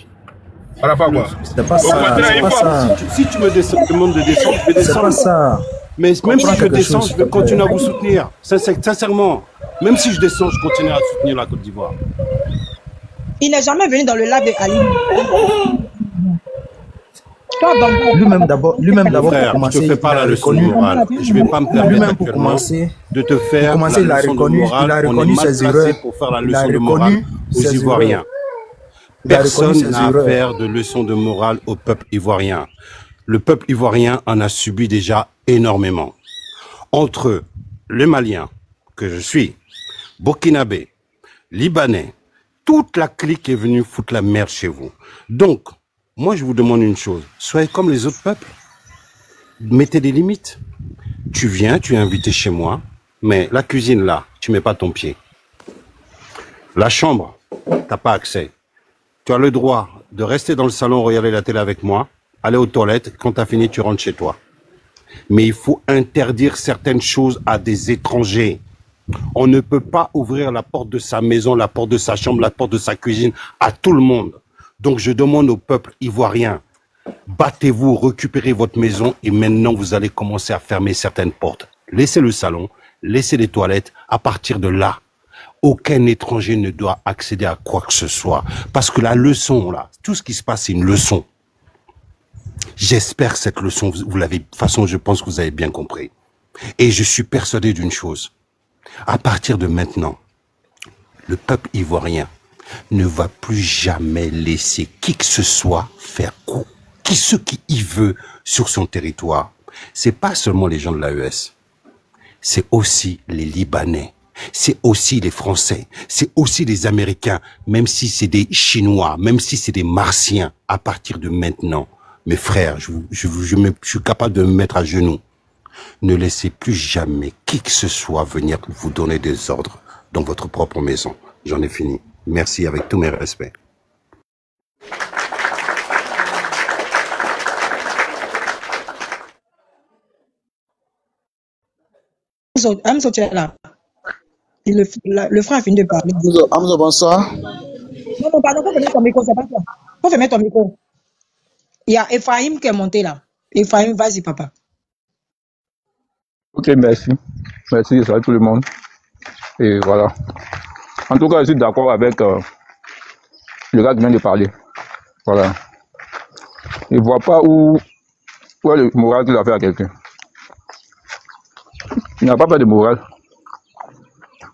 Par rapport à quoi? C'est pas ça. Si tu me demandes de descendre, je vais descendre. C'est pas ça. Mais même si je descends, je vais continuer à vous soutenir. Sincèrement. Même si je descends, je continue à soutenir la Côte d'Ivoire. Il n'est jamais venu dans le lac de Ali. Lui-même d'abord, frère, pour je te commencer, fais pas il a la leçon de reconnu. morale. Je vais pas me permettre Lui-même pour actuellement commencer, de te faire la il a leçon de reconnu, morale. il a On est reconnu mal ses placé erreurs. pour faire la Il a leçon de morale reconnu aux ses Ivoiriens. erreurs. Il a reconnu Personne ses n'a à erreurs. faire de leçon de morale au peuple ivoirien. Le peuple ivoirien en a subi déjà énormément. Entre les Maliens, que je suis, Burkinabé, Libanais, toute la clique est venue foutre la merde chez vous. Donc, moi je vous demande une chose, soyez comme les autres peuples. Mettez des limites. Tu viens, tu es invité chez moi, mais la cuisine là, tu mets pas ton pied. La chambre, t'as pas accès. Tu as le droit de rester dans le salon, regarder la télé avec moi, aller aux toilettes, quand tu as fini, tu rentres chez toi. Mais il faut interdire certaines choses à des étrangers. On ne peut pas ouvrir la porte de sa maison, la porte de sa chambre, la porte de sa cuisine à tout le monde. Donc je demande au peuple ivoirien, battez-vous, récupérez votre maison et maintenant vous allez commencer à fermer certaines portes. Laissez le salon, laissez les toilettes. À partir de là, aucun étranger ne doit accéder à quoi que ce soit. Parce que la leçon, là, tout ce qui se passe, c'est une leçon. J'espère que cette leçon, vous l'avez, de toute façon, je pense que vous avez bien compris. Et je suis persuadé d'une chose. À partir de maintenant, le peuple ivoirien ne va plus jamais laisser qui que ce soit faire ce qu'il veut sur son territoire. C'est pas seulement les gens de l'AES. C'est aussi les Libanais. C'est aussi les Français. C'est aussi les Américains. Même si c'est des Chinois, même si c'est des Martiens. À partir de maintenant, mes frères, je suis capable de me mettre à genoux. Ne laissez plus jamais qui que ce soit venir vous donner des ordres dans votre propre maison. J'en ai fini. Merci avec tous mes respects. Hamza, tu es là. Et le frère a fini de parler. Hamza, bonsoir. Non, pardon, faut fermer ton micro, c'est pas toi. Faut fermer ton micro. Il y a Ephraim qui est monté là. Ephraim, vas-y, papa. Ok, merci. Merci, salut tout le monde. Et voilà. En tout cas, je suis d'accord avec le gars qui vient de parler. Voilà. Il ne voit pas où est le moral qu'il a fait à quelqu'un. Il n'a pas fait de morale.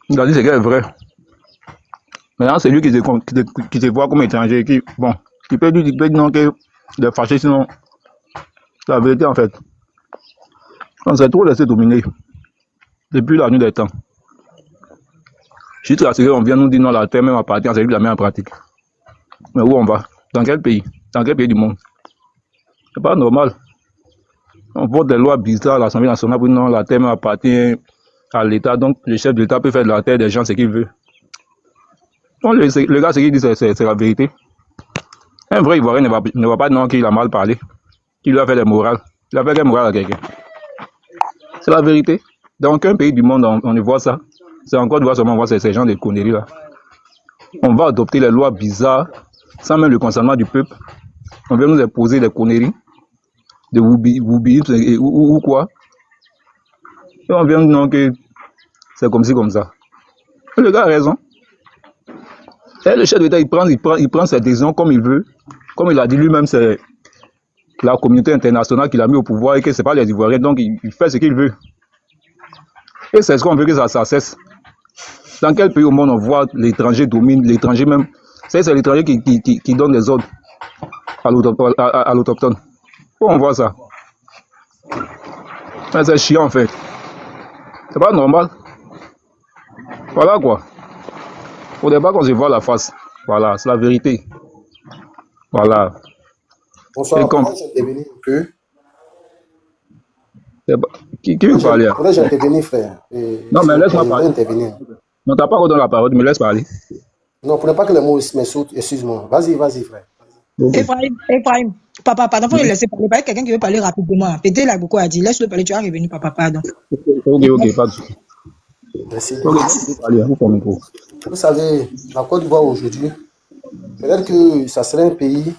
Il a dit ce qui est vrai. Maintenant, c'est lui qui se voit comme étranger, qui peut dire non, qu'il est fâché, sinon, c'est la vérité en fait. On s'est trop laissé dominer depuis la nuit des temps. Jusqu'à ce qu'on vienne nous dire non, la terre même appartient, c'est lui qui la met en pratique. Mais où on va? Dans quel pays? Dans quel pays du monde? C'est pas normal. On vote des lois bizarres à l'Assemblée nationale pour non, la terre même appartient à l'État, donc le chef de l'État peut faire de la terre des gens ce qu'il veut. Donc le gars, ce qu'il dit, c'est la vérité. Un vrai Ivoirien ne va pas dire qu'il a mal parlé, qu'il lui a fait des morales. Il a fait quelle morale à quelqu'un? C'est la vérité. Dans aucun pays du monde, on ne voit ça. C'est encore de voir seulement voir ces gens de conneries là. On va adopter les lois bizarres sans même le consentement du peuple. On vient nous imposer des conneries, de woubiisme ou quoi. Et on vient nous dire que c'est comme ci, comme ça. Et le gars a raison. Et le chef de l'État, il prend ses décisions comme il veut. Comme il a dit lui-même, c'est la communauté internationale qui l'a mis au pouvoir et que ce n'est pas les Ivoiriens, donc il fait ce qu'il veut. Et c'est ce qu'on veut que ça cesse. Dans quel pays au monde on voit l'étranger domine, l'étranger même, c'est l'étranger qui donne des ordres à l'autochtone. Où on voit ça? C'est chiant en fait. C'est pas normal. Voilà quoi. Faudrait pas qu'on se voit la face. Voilà, c'est la vérité. Voilà. Bonsoir, moi j'intervenir un peu. Qui veut parler? Faudrait j'intervenir, frère. Non, mais laisse-moi parler. Non, t'as pas redonné la parole, mais laisse parler. Non, pour ne pas que les mots me sautent, excuse-moi. Vas-y, frère. Okay. Ephraim, papa, pardon, faut le laisser parler. Il y a quelqu'un qui veut parler rapidement. Peut-être là, beaucoup a dit. Laisse-le parler, tu vas revenir, papa, pardon. Ok, pas de souci. Merci. Vous savez, la Côte d'Ivoire aujourd'hui, peut-être que ça serait un pays,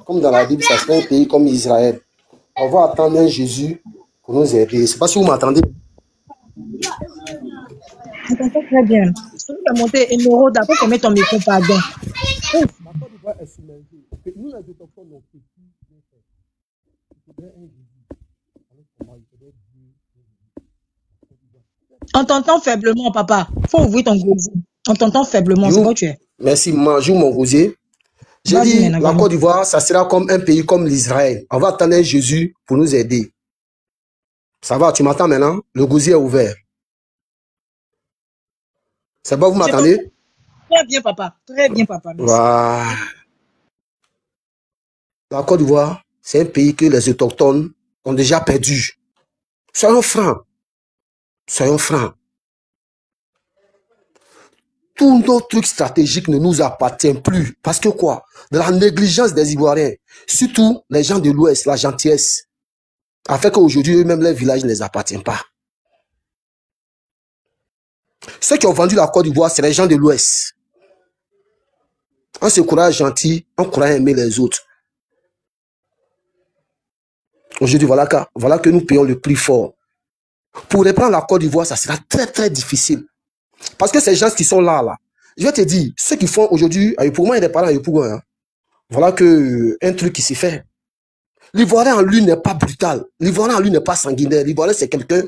comme dans la Bible, ça serait un pays comme Israël. On va attendre un Jésus pour nous aider. Je ne sais pas si vous m'entendez. On t'entend très bien. Je peux monter une euro d'accord pour mettre ton micro, pardon. La Côte d'Ivoire est submergée. Nous, les autochtones, on peut plus bien faire. Il faudrait un Jésus. Alors, comment il faudrait On t'entend faiblement, papa. Faut ouvrir ton gosier. On t'entend faiblement, c'est quoi tu es? Merci, joue mon gosier. J'ai dit, la Côte d'Ivoire, ça sera comme un pays comme l'Israël. On va attendre un Jésus pour nous aider. Ça va, tu m'entends maintenant? Le gosier est ouvert. C'est bon, vous m'entendez? Très bien, papa. Très bien, papa. Voilà. La Côte d'Ivoire, c'est un pays que les autochtones ont déjà perdu. Soyons francs. Soyons francs. Tous nos trucs stratégiques ne nous appartiennent plus. Parce que quoi? De la négligence des Ivoiriens, surtout les gens de l'Ouest, la gentillesse, a fait qu'aujourd'hui, eux-mêmes, les villages ne les appartiennent pas. Ceux qui ont vendu la Côte d'Ivoire, c'est les gens de l'Ouest. On se croit gentil, on croit aimer les autres. Aujourd'hui, voilà que nous payons le prix fort. Pour reprendre la Côte d'Ivoire, ça sera très, très difficile. Parce que ces gens qui sont là, je vais te dire, ceux qui font aujourd'hui, pour moi, il y a des parents à Yopougon, hein. Voilà que un truc qui s'est fait. L'Ivoirien en lui n'est pas brutal. L'Ivoirien en lui n'est pas sanguinaire. L'Ivoirien, c'est quelqu'un,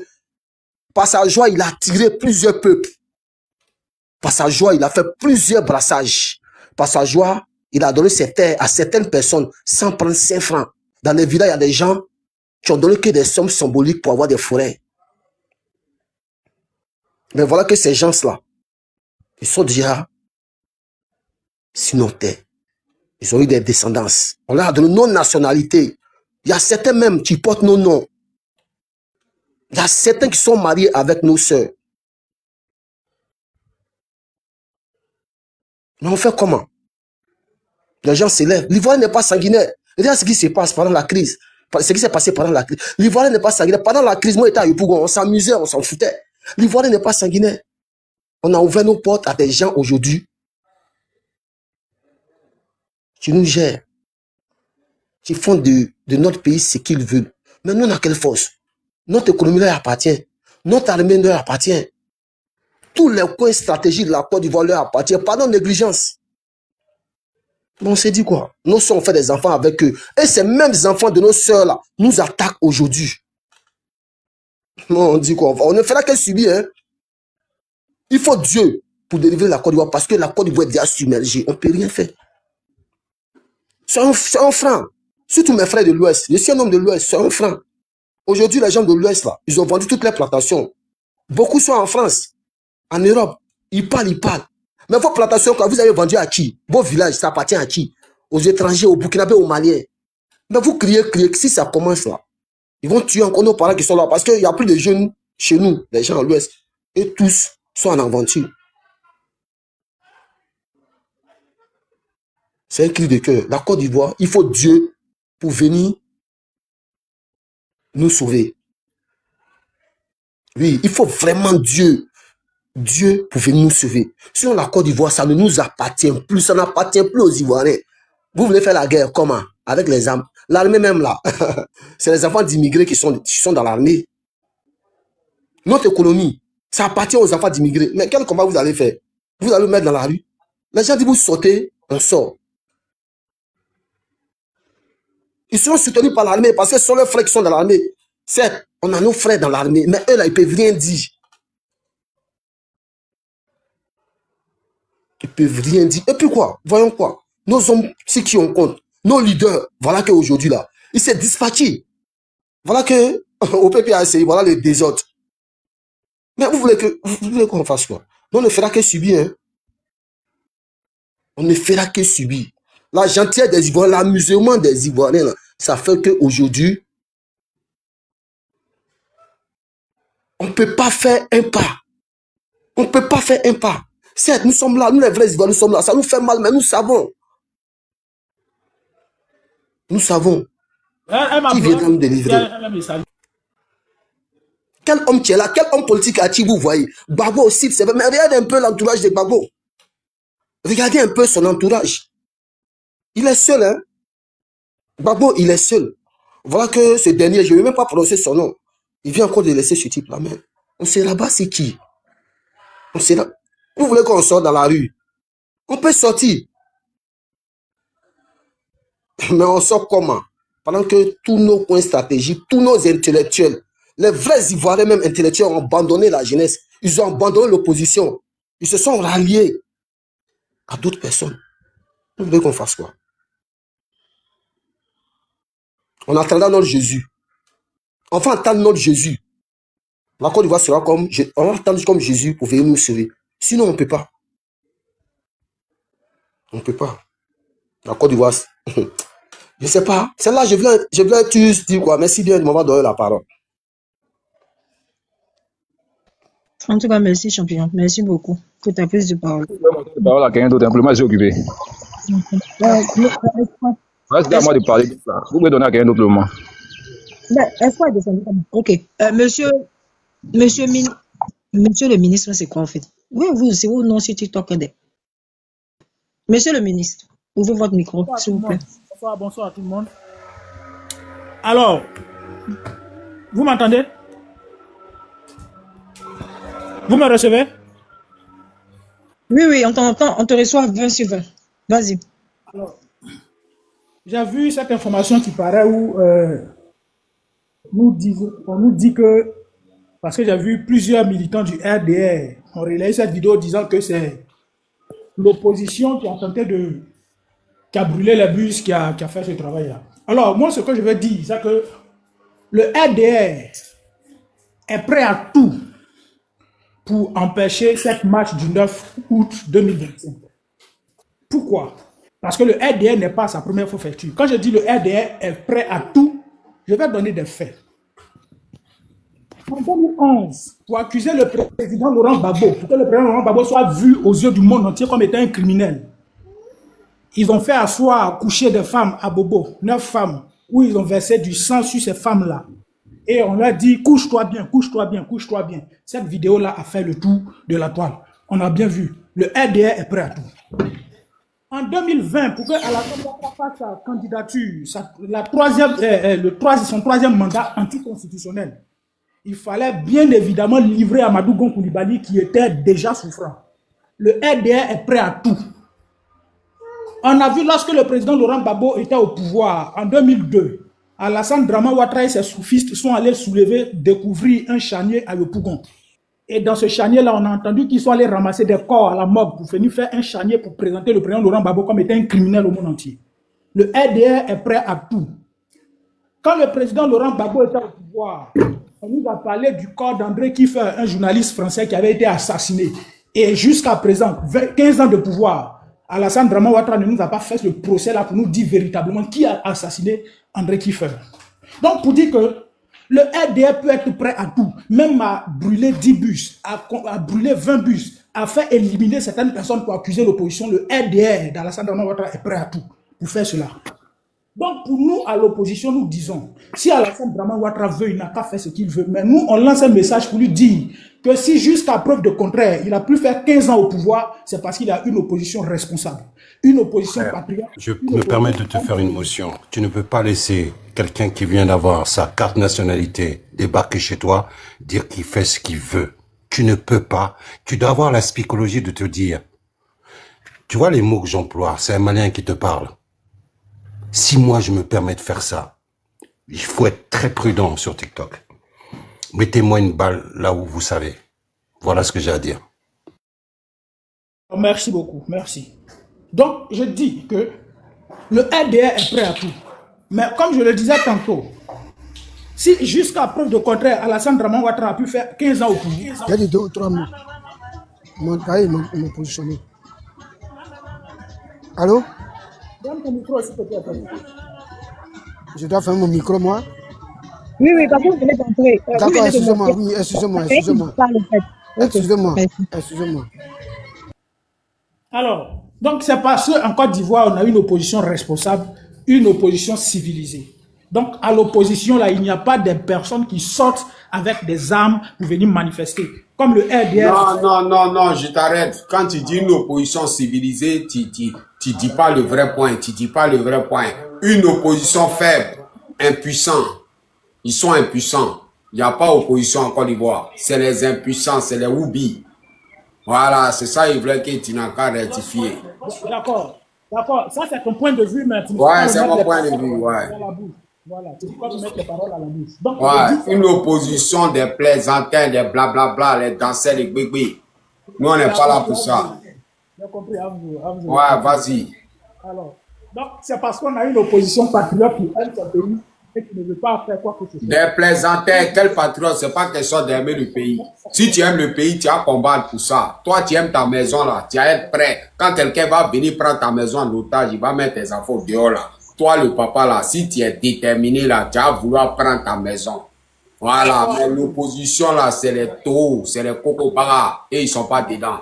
par sa joie, il a attiré plusieurs peuples. Par sa joie, il a fait plusieurs brassages. Par sa joie, il a donné ses terres à certaines personnes sans prendre 5 francs. Dans les villages, il y a des gens qui ont donné que des sommes symboliques pour avoir des forêts. Mais voilà que ces gens-là, ils sont déjà synotés. Ils ont eu des descendances. On leur a donné nos nationalités. Il y a certains même qui portent nos noms. Il y a certains qui sont mariés avec nos sœurs. Mais on fait comment? Les gens s'élèvent. L'Ivoire n'est pas sanguinaire. Regarde ce qui se passe pendant la crise. Ce qui s'est passé pendant la crise. L'Ivoire n'est pas sanguinaire. Pendant la crise, moi, j'étais à Yopougon. On s'amusait, on s'en foutait. L'Ivoire n'est pas sanguinaire. On a ouvert nos portes à des gens aujourd'hui qui nous gèrent, qui font de notre pays ce qu'ils veulent. Mais nous, on a quelle force? Notre économie leur appartient. Notre armée leur appartient. Tous les coins stratégiques de la Côte d'Ivoire leur appartiennent. Pardon, négligence. Mais on s'est dit quoi? Nos soeurs ont fait des enfants avec eux. Et ces mêmes enfants de nos soeurs là nous attaquent aujourd'hui. On dit quoi? On ne fera que subir. Hein? Il faut Dieu pour délivrer la Côte d'Ivoire parce que la Côte d'Ivoire est déjà submergée. On ne peut rien faire. C'est un franc. Surtout mes frères de l'Ouest. Je suis un homme de l'Ouest. C'est un franc. Aujourd'hui, les gens de l'Ouest, là, ils ont vendu toutes les plantations. Beaucoup sont en France, en Europe. Ils parlent. Mais vos plantations, quand vous avez vendu à qui? Vos villages, ça appartient à qui? Aux étrangers, aux Burkinabés, aux Maliens. Mais vous criez, si ça commence là, ils vont tuer encore nos parents qui sont là. Parce qu'il n'y a plus de jeunes chez nous, les gens de l'Ouest. Et tous sont en aventure. C'est un cri de cœur. La Côte d'Ivoire, il faut Dieu pour venir nous sauver. Oui, il faut vraiment Dieu. Dieu pour venir nous sauver. Sinon, la Côte d'Ivoire, ça ne nous appartient plus. Ça n'appartient plus aux Ivoiriens. Vous voulez faire la guerre comment? Avec les armes. L'armée même là. C'est les enfants d'immigrés qui sont dans l'armée. Notre économie, ça appartient aux enfants d'immigrés. Mais quel combat vous allez faire? Vous allez vous mettre dans la rue. Les gens disent vous sortez, on sort. Ils sont soutenus par l'armée parce que ce sont leurs frères qui sont dans l'armée. Certes, on a nos frères dans l'armée, mais eux là, ils ne peuvent rien dire. Ils ne peuvent rien dire. Et puis quoi? Voyons quoi? Nos hommes, c'est qui on compte. Nos leaders, voilà qu'aujourd'hui là, ils s'est dispatchés. Voilà que au PPAC, voilà le désordre. Mais vous voulez qu'on fasse quoi? Nous, on ne fera que subir. Hein? On ne fera que subir. La gentillesse des Ivoiriens, l'amusement des Ivoiriens, là, ça fait qu'aujourd'hui, on ne peut pas faire un pas. On ne peut pas faire un pas. Certes, nous sommes là, nous les vrais Ivoiriens, nous sommes là. Ça nous fait mal, mais nous savons. Nous savons. Qui viendra nous délivrer? Quel homme qui est là? Quel homme politique à qui vous voyez? Gbagbo aussi, c'est vrai. Mais regardez un peu l'entourage de Gbagbo. Regardez un peu son entourage. Il est seul, hein? Gbagbo, il est seul. Voilà que ce dernier, je ne vais même pas prononcer son nom. Il vient encore de laisser ce type-là, mais on se rabat, c'est qui? Vous voulez qu'on sorte dans la rue? On peut sortir. Mais on sort comment? Pendant que tous nos points stratégiques, tous nos intellectuels, les vrais Ivoiriens même intellectuels ont abandonné la jeunesse. Ils ont abandonné l'opposition. Ils se sont ralliés à d'autres personnes. Vous voulez qu'on fasse quoi? On attendra notre Jésus. On va attendre notre Jésus. La Côte d'Ivoire sera comme... On va attendre comme Jésus pour venir nous sauver. Sinon, on ne peut pas. On ne peut pas. La Côte d'Ivoire... Je ne sais pas. Celle-là, je voulais juste dire quoi. Merci bien de m'avoir donné la parole. En tout cas, merci, champion. Merci beaucoup pour ta prise de parole. La parole à quelqu'un d'autre. Simplement, j'ai occupé. Reste à moi de parler. Vous pouvez donner à quelqu'un d'autre le moment. Ok. Monsieur le ministre, c'est quoi en fait? Oui, c'est vos noms sur TikTok. Monsieur le ministre, ouvrez votre micro, s'il vous plaît. Bonsoir à tout le monde. Alors, vous m'entendez? Vous me recevez? Oui, on t'entend, on te reçoit 20 sur 20. Vas-y. Alors, j'ai vu cette information qui paraît où on nous dit que, parce que j'ai vu plusieurs militants du RDR ont relayé cette vidéo disant que c'est l'opposition qui a tenté qui a brûlé les bus, qui a fait ce travail-là. Alors, moi, ce que je veux dire, c'est que le RDR est prêt à tout pour empêcher cette marche du 9 août 2025. Pourquoi? Parce que le RDR n'est pas sa première forfaiture. Quand je dis le RDR est prêt à tout, je vais donner des faits. En 2011, pour accuser le président Laurent Gbagbo, pour que le président Laurent Gbagbo soit vu aux yeux du monde entier comme étant un criminel, ils ont fait asseoir, coucher des femmes à Bobo, 9 femmes, où ils ont versé du sang sur ces femmes-là. Et on leur dit, couche-toi bien, couche-toi bien, couche-toi bien. Cette vidéo-là a fait le tour de la toile. On a bien vu. Le RDR est prêt à tout. En 2020, pour que Alassane Ouattara fasse sa candidature, son troisième mandat anticonstitutionnel, il fallait bien évidemment livrer Amadou Gon Coulibaly qui était déjà souffrant. Le RDR est prêt à tout. On a vu lorsque le président Laurent Gbagbo était au pouvoir en 2002, Alassane Dramane Ouattara et ses soufistes sont allés découvrir un charnier à Yopougon. Et dans ce charnier-là, on a entendu qu'ils sont allés ramasser des corps à la morgue pour venir faire un charnier pour présenter le président Laurent Gbagbo comme étant un criminel au monde entier. Le RDR est prêt à tout. Quand le président Laurent Gbagbo était au pouvoir, on nous a parlé du corps d'André Kiffer, un journaliste français qui avait été assassiné. Et jusqu'à présent, 15 ans de pouvoir, Alassane Dramane Ouattara ne nous a pas fait le procès là pour nous dire véritablement qui a assassiné André Kiffer. Donc pour dire que le RDR peut être prêt à tout, même à brûler 10 bus, à brûler 20 bus, à faire éliminer certaines personnes pour accuser l'opposition. Le RDR d'Alassane Dramane Ouattara est prêt à tout pour faire cela. Donc pour nous, à l'opposition, nous disons, si Alassane Dramane Ouattara veut, il n'a qu'à faire ce qu'il veut. Mais nous, on lance un message pour lui dire que si jusqu'à preuve de contraire, il a pu faire 15 ans au pouvoir, c'est parce qu'il a une opposition responsable. Une opposition patriote. Je me permets de te faire une motion. Tu ne peux pas laisser quelqu'un qui vient d'avoir sa carte nationalité débarquer chez toi, dire qu'il fait ce qu'il veut. Tu ne peux pas. Tu dois avoir la psychologie de te dire, tu vois les mots que j'emploie, c'est un Malien qui te parle. Si moi je me permets de faire ça, il faut être très prudent sur TikTok. Mettez-moi une balle là où vous savez. Voilà ce que j'ai à dire. Merci beaucoup, merci. Donc je dis que le RDR est prêt à tout. Mais comme je le disais tantôt, si jusqu'à preuve de contraire, Alassane Dramane Ouattara a pu faire 15 ans au pouvoir. Il y a des 2 ou 3 mots. Mon cahier m'a positionné. Allô? Donne ton micro, s'il te plaît. Je dois faire mon micro, moi? Oui, parce que vous venez d'entrer. D'accord, excusez-moi, oui, excusez-moi. Alors, donc c'est parce qu'en Côte d'Ivoire, on a une opposition responsable, une opposition civilisée. Donc, à l'opposition, là, il n'y a pas des personnes qui sortent avec des armes pour venir manifester. Comme le RDR. Non, je t'arrête. Quand tu dis une opposition civilisée, tu dis pas le vrai point. Tu dis pas le vrai point. Une opposition faible, impuissant. Ils sont impuissants. Il n'y a pas opposition en Côte d'Ivoire. C'est les impuissants, c'est les oubis. Voilà, c'est ça, il voulait que tu n'as qu'à rectifier. D'accord, d'accord. Ça, c'est ton point de vue, mais tu ne peux Ouais, pas c'est mettre mon les point de paroles vue, ouais. dans la bouche. Voilà, tu ne peux pas me mettre les paroles à la bouche. Donc, Ouais, une opposition des plaisantins, des blablabla, les danseurs, les bébés. Nous, on n'est pas là pour ça. J'ai compris, Hamzo. Ouais, vas-y. Alors, donc, c'est parce qu'on a une opposition patriote qui aime son pays et qui ne veut pas faire quoi que ce soit. Des plaisantins, quel patriote, c'est pas question d'aimer le pays. Si tu aimes le pays, tu vas combattre pour ça. Toi, tu aimes ta maison là, tu vas être prêt. Quand quelqu'un va venir prendre ta maison en otage, il va mettre tes enfants dehors là. Toi, le papa là, si tu es déterminé là, tu vas vouloir prendre ta maison. Voilà, mais l'opposition là, c'est les taureaux, c'est les cocobara, et ils sont pas dedans.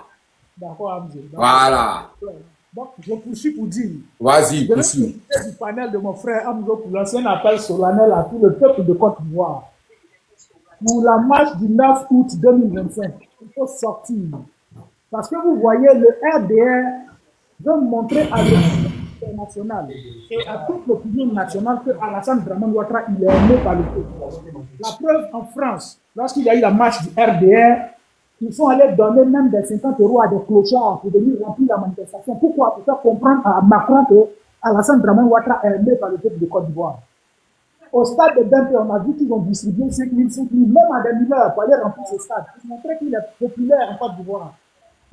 D'accord, Hamzo. Voilà. Donc, je poursuis pour dire. Vas-y, Je vais poursuis. profiter du panel de mon frère Hamzo pour lancer un appel solennel à tout le peuple de Côte d'Ivoire. Pour la marche du 9 août 2025, il faut sortir. Parce que vous voyez, le RDR veut montrer à l'opinion internationale et à toute l'opinion nationale que Alassane Dramane Ouattara, il est aimé par le peuple. La preuve en France, lorsqu'il y a eu la marche du RDR, ils sont allés donner même des 50 € à des clochards pour venir remplir la manifestation. Pourquoi? Pour faire comprendre à Macron que Alassane Dramane Ouattara est aimé par le peuple de Côte d'Ivoire. Au stade de Bempé, on a vu qu'ils ont distribué 5 000, même à des mineurs pour aller remplir ce stade. Pour montrer qu'il est populaire en Côte d'Ivoire.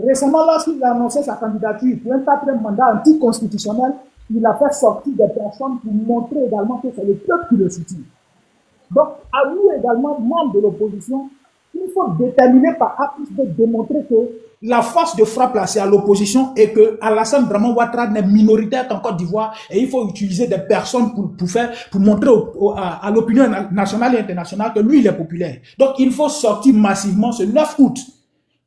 Récemment, lorsqu'il a annoncé sa candidature pour un 4e mandat anticonstitutionnel, il a fait sortir des personnes pour montrer également que c'est le peuple qui le soutient. Donc, à nous également, membres de l'opposition, il faut déterminer par A plus B, démontrer que la force de frappe là, c'est à l'opposition et que Alassane Dramane Ouattara n'est minoritaire qu'en Côte d'Ivoire et il faut utiliser des personnes pour montrer à l'opinion nationale et internationale que lui, il est populaire. Donc, il faut sortir massivement ce 9 août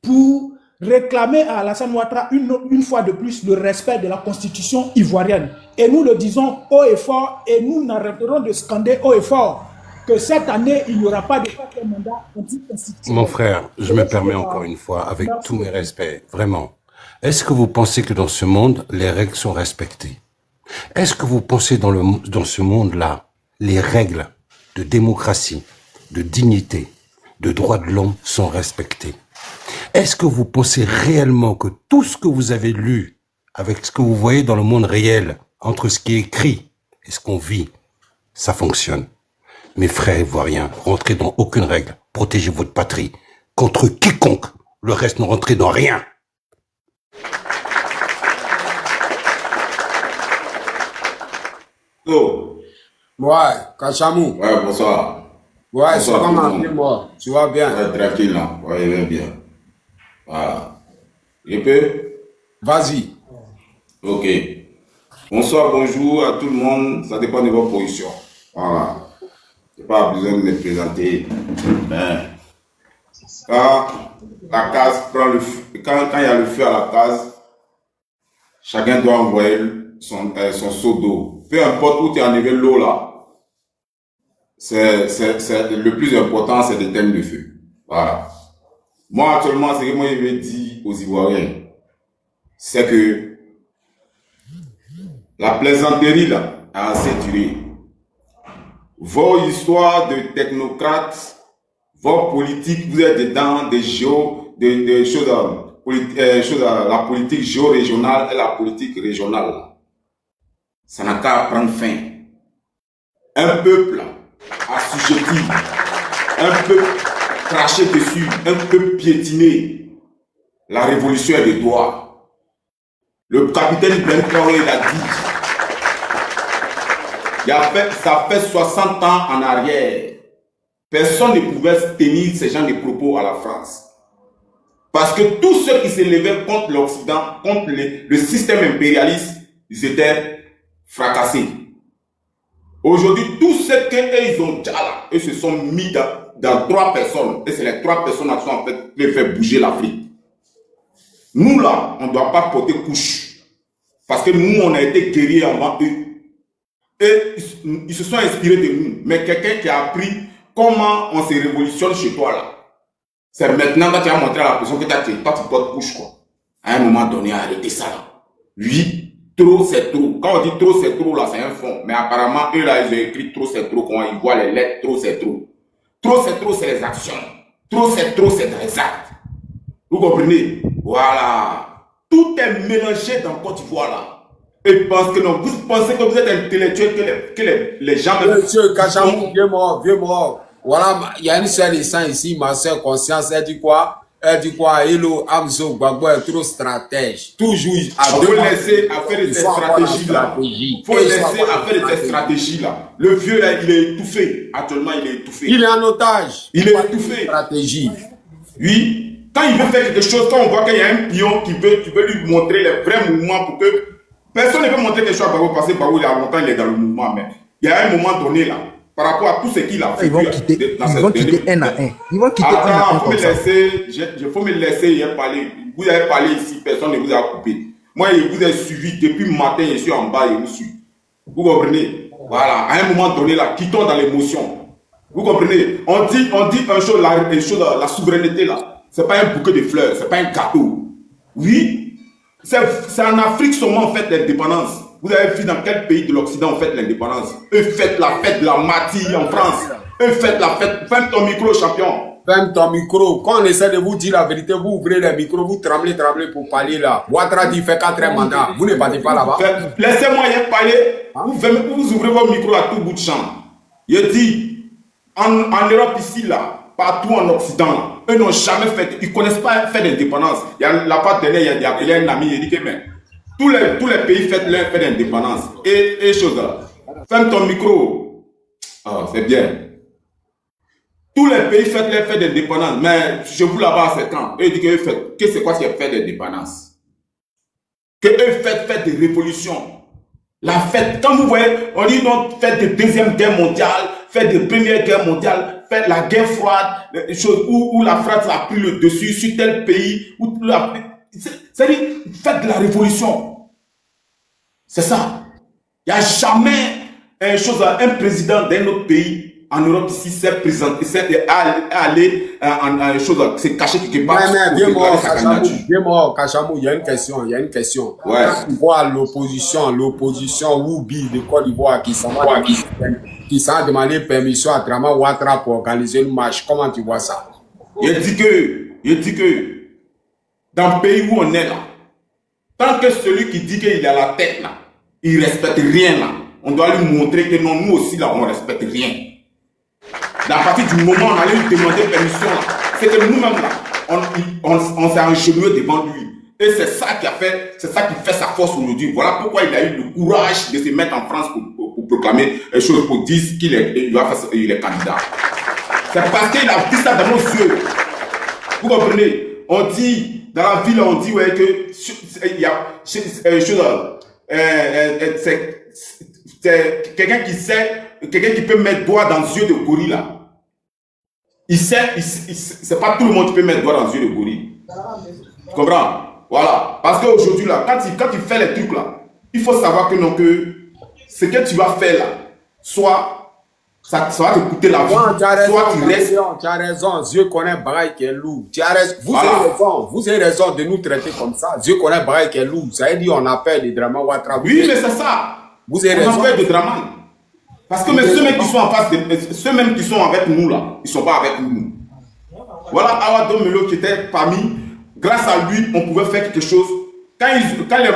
pour réclamer à Alassane Ouattara une fois de plus le respect de la constitution ivoirienne. Et nous le disons haut et fort et nous n'arrêterons de scander haut et fort que cette année, il n'y aura pas de 4e mandat anticonstitutionnel. Mon frère, je me permets encore une fois, avec tous mes respects, vraiment. Est-ce que vous pensez que dans ce monde, les règles sont respectées? Est-ce que vous pensez dans ce monde-là, les règles de démocratie, de dignité, de droits de l'homme sont respectées? Est-ce que vous pensez réellement que tout ce que vous avez lu, avec ce que vous voyez dans le monde réel, entre ce qui est écrit et ce qu'on vit, ça fonctionne? Mes frères ivoiriens, rentrez dans aucune règle. Protégez votre patrie contre quiconque. Le reste ne rentrez dans rien. Oh. Ouais, Kachamou. Ouais, bonsoir. Ouais, c'est comme un moi. Tu vas bien? Ouais, tranquille là. Ouais, il va bien. Voilà. Je peux? Vas-y. Ok. Bonsoir, bonjour à tout le monde. Ça dépend de votre position. Voilà. Je n'ai pas besoin de me présenter. Mais quand la case prend le feu, quand il y a le feu à la case, chacun doit envoyer son seau d'eau. Peu importe où tu as enlevé l'eau là, le plus important, c'est d'éteindre le feu. Voilà. Moi, actuellement, ce que moi je vais dire aux Ivoiriens, c'est que la plaisanterie là a assez duré. Vos histoires de technocrates, vos politiques, vous êtes dedans des choses, la politique géo-régionale et la politique régionale. Ça n'a qu'à prendre fin. Un peuple assujetti, un peuple craché dessus, un peuple piétiné. La révolution est de droit. Le capitaine Ben Traoré l'a dit. Ça fait 60 ans en arrière. Personne ne pouvait tenir ce genre de propos à la France. Parce que tous ceux qui s'élevaient contre l'Occident, contre le système impérialiste, ils étaient fracassés. Aujourd'hui, tous ceux qu'ils ont déjà là, ils se sont mis dans 3 personnes. Et c'est les 3 personnes qui sont en fait qui fait bouger l'Afrique. Nous là, on ne doit pas porter couche. Parce que nous, on a été guerriers avant eux. Et ils se sont inspirés de nous. Mais quelqu'un qui a appris comment on se révolutionne chez toi là. C'est maintenant que tu as montré à la personne que toi tu portes couche quoi. À un moment donné, arrêtez ça là. Oui, trop c'est trop. Quand on dit trop c'est trop là, c'est un fond. Mais apparemment, eux là, ils ont écrit trop c'est trop. Quand ils voient les lettres, trop c'est trop. Trop c'est trop, c'est les actions. Trop c'est trop, c'est dans les actes. Vous comprenez? Voilà. Tout est mélangé dans Côte d'Ivoire là. Et parce que non, vous pensez que vous êtes intellectuel, que les gens... Monsieur Kachamou, vieux mort. Voilà, il y a une seule essence ici, ma soeur Conscience, elle dit quoi? Hello, Amzo, Gbagbo est trop stratège. Toujours, il faut laisser à faire des stratégies là. Il faut laisser à faire des stratégies là. Le vieux là, il est étouffé. Actuellement, il est étouffé. Il est en otage. Il est étouffé. Stratégie. Oui. Quand il veut faire quelque chose, quand on voit qu'il y a un pion qui veut lui montrer les vrais mouvements pour que personne ne peut montrer quelque chose à Gbagbo parce que Gbagbo, il y a longtemps, il est dans le mouvement. Mais il y a un moment donné là. Par rapport à tout ce qu'il a fait. Ils vont quitter un à un. Ils vont quitter un à un comme ça. Il faut me laisser parler. Vous avez parlé ici, personne ne vous a coupé. Moi, je vous ai suivi depuis le matin, je suis en bas et vous suis. Vous comprenez? Voilà, à un moment donné, là, quittons dans l'émotion. Vous comprenez? On dit une chose, la souveraineté, là, c'est pas un bouquet de fleurs, c'est pas un gâteau. Oui, c'est en Afrique seulement on fait l'indépendance. Vous avez vu dans quel pays de l'Occident on fait l'indépendance? Eux faites la fête de la Mati en France. Eux faites la fête. Ferme ton micro, champion. Ferme ton micro. Quand on essaie de vous dire la vérité, vous ouvrez les micros, vous tremblez pour parler là. Ouattara dit fait 4 mandats. Vous ne partez pas là-bas. Laissez-moi y parler. Vous ouvrez vos micros à tout bout de champ. Je dis, en Europe ici là, partout en Occident là, eux n'ont jamais fait, ils ne connaissent pas faire d'indépendance. Il y a la part dernière, il y a appelé un ami, il dit que mais. Tous les pays fêtent leur fête d'indépendance. Et chose là. Ferme ton micro. Ah, c'est bien. Tous les pays fêtent leur fête d'indépendance. Mais je vous là-bas, c'est quand? Eux disent que c'est quoi cette fête d'indépendance? Que eux fêtent des révolutions. La fête, quand vous voyez, on dit donc fête de deuxième guerre mondiale, fête de première guerre mondiale, fête la guerre froide, où la France a pris le dessus sur tel pays, c'est-à-dire, faites de la révolution. C'est ça. Il n'y a jamais un président d'un autre pays en Europe ici s'est présenté, s'est allé s'est caché quelque part. Bien mort, Kachamou, il y a une question. Ouais. Quand tu vois l'opposition Woubi de Côte d'Ivoire qui s'en a demandé permission à Drama Ouattara pour organiser une marche, comment tu vois ça? Il dit que dans le pays où on est là, tant que celui qui dit qu'il a la tête là, il ne respecte rien là, on doit lui montrer que non, nous aussi là, on ne respecte rien. À partir du moment où on allait lui demander permission là, c'est que nous-mêmes là, on s'est agenouillé devant lui. Et c'est ça qui fait sa force aujourd'hui. Voilà pourquoi il a eu le courage de se mettre en France pour proclamer les choses, pour dire qu'il est candidat. C'est parce qu'il a vu ça dans nos yeux. Vous comprenez? On dit, dans la ville, on dit ouais, que il y a c'est quelqu'un qui sait, quelqu'un qui peut mettre doigt dans les yeux de gorille là. Il sait, c'est pas tout le monde qui peut mettre doigt dans les yeux de gorille. Tu comprends? Voilà. Parce qu'aujourd'hui là, quand tu fais les trucs là, il faut savoir que non, que ce que tu vas faire là, soit ça va te coûter la vie. Soit tu restes. Tu as raison, Dieu connaît Baraï qui est loup. Tu as raison. Vous avez raison de nous traiter comme ça. Dieu connaît Baraï qui est loup. Ça veut dire on appelle les Draman Ouattara. Oui, mais c'est ça. Vous avez raison. On appelle des Draman. Parce que mais ceux mêmes qui sont en face, ceux mêmes qui sont avec nous là, ils ne sont pas avec nous. Voilà Awa Melo qui était parmi. Grâce à lui, on pouvait faire quelque chose. Quand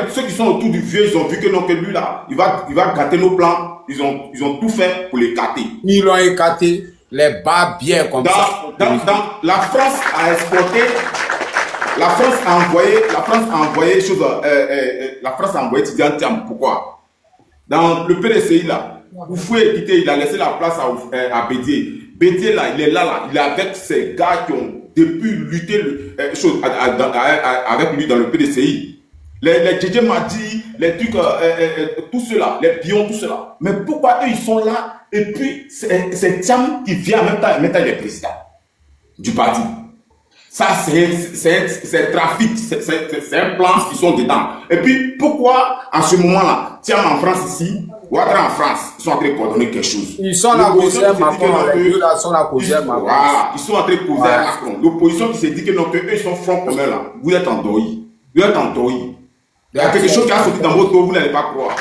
ceux qui sont autour du vieux, ils ont vu que non, que lui là, il va gâter nos plans. Ils ont tout fait pour les écarter. Ils l'ont écarté, les bas bien comme ça. La France a exporté, la France a envoyé étudiants termes. Pourquoi? Dans le PDCI là, vous pouvez quitter, il a laissé la place à Bédier. Bédier là, il est là, il est avec ces gars qui ont depuis lutté avec lui dans le PDCI. Les DJ Madi, les trucs, tout cela, les pions, tout cela. Mais pourquoi eux, ils sont là et puis c'est Thiam qui vient en même temps il est président du parti. Ça, c'est trafic, c'est un plan qui sont dedans. Et puis, pourquoi en ce moment-là, Thiam en France ici, Ouattara en France, ils sont en train de coordonner quelque chose. Ils sont là pour causer Macron. Ils sont là pour causer Macron. Voilà, ils sont en train de causer Macron. L'opposition qui se dit que non, que eux, ils sont francs communs là. Vous êtes en deuil. Vous êtes en deuil. Il y a quelque chose qui a sorti dans votre dos, vous n'allez pas croire.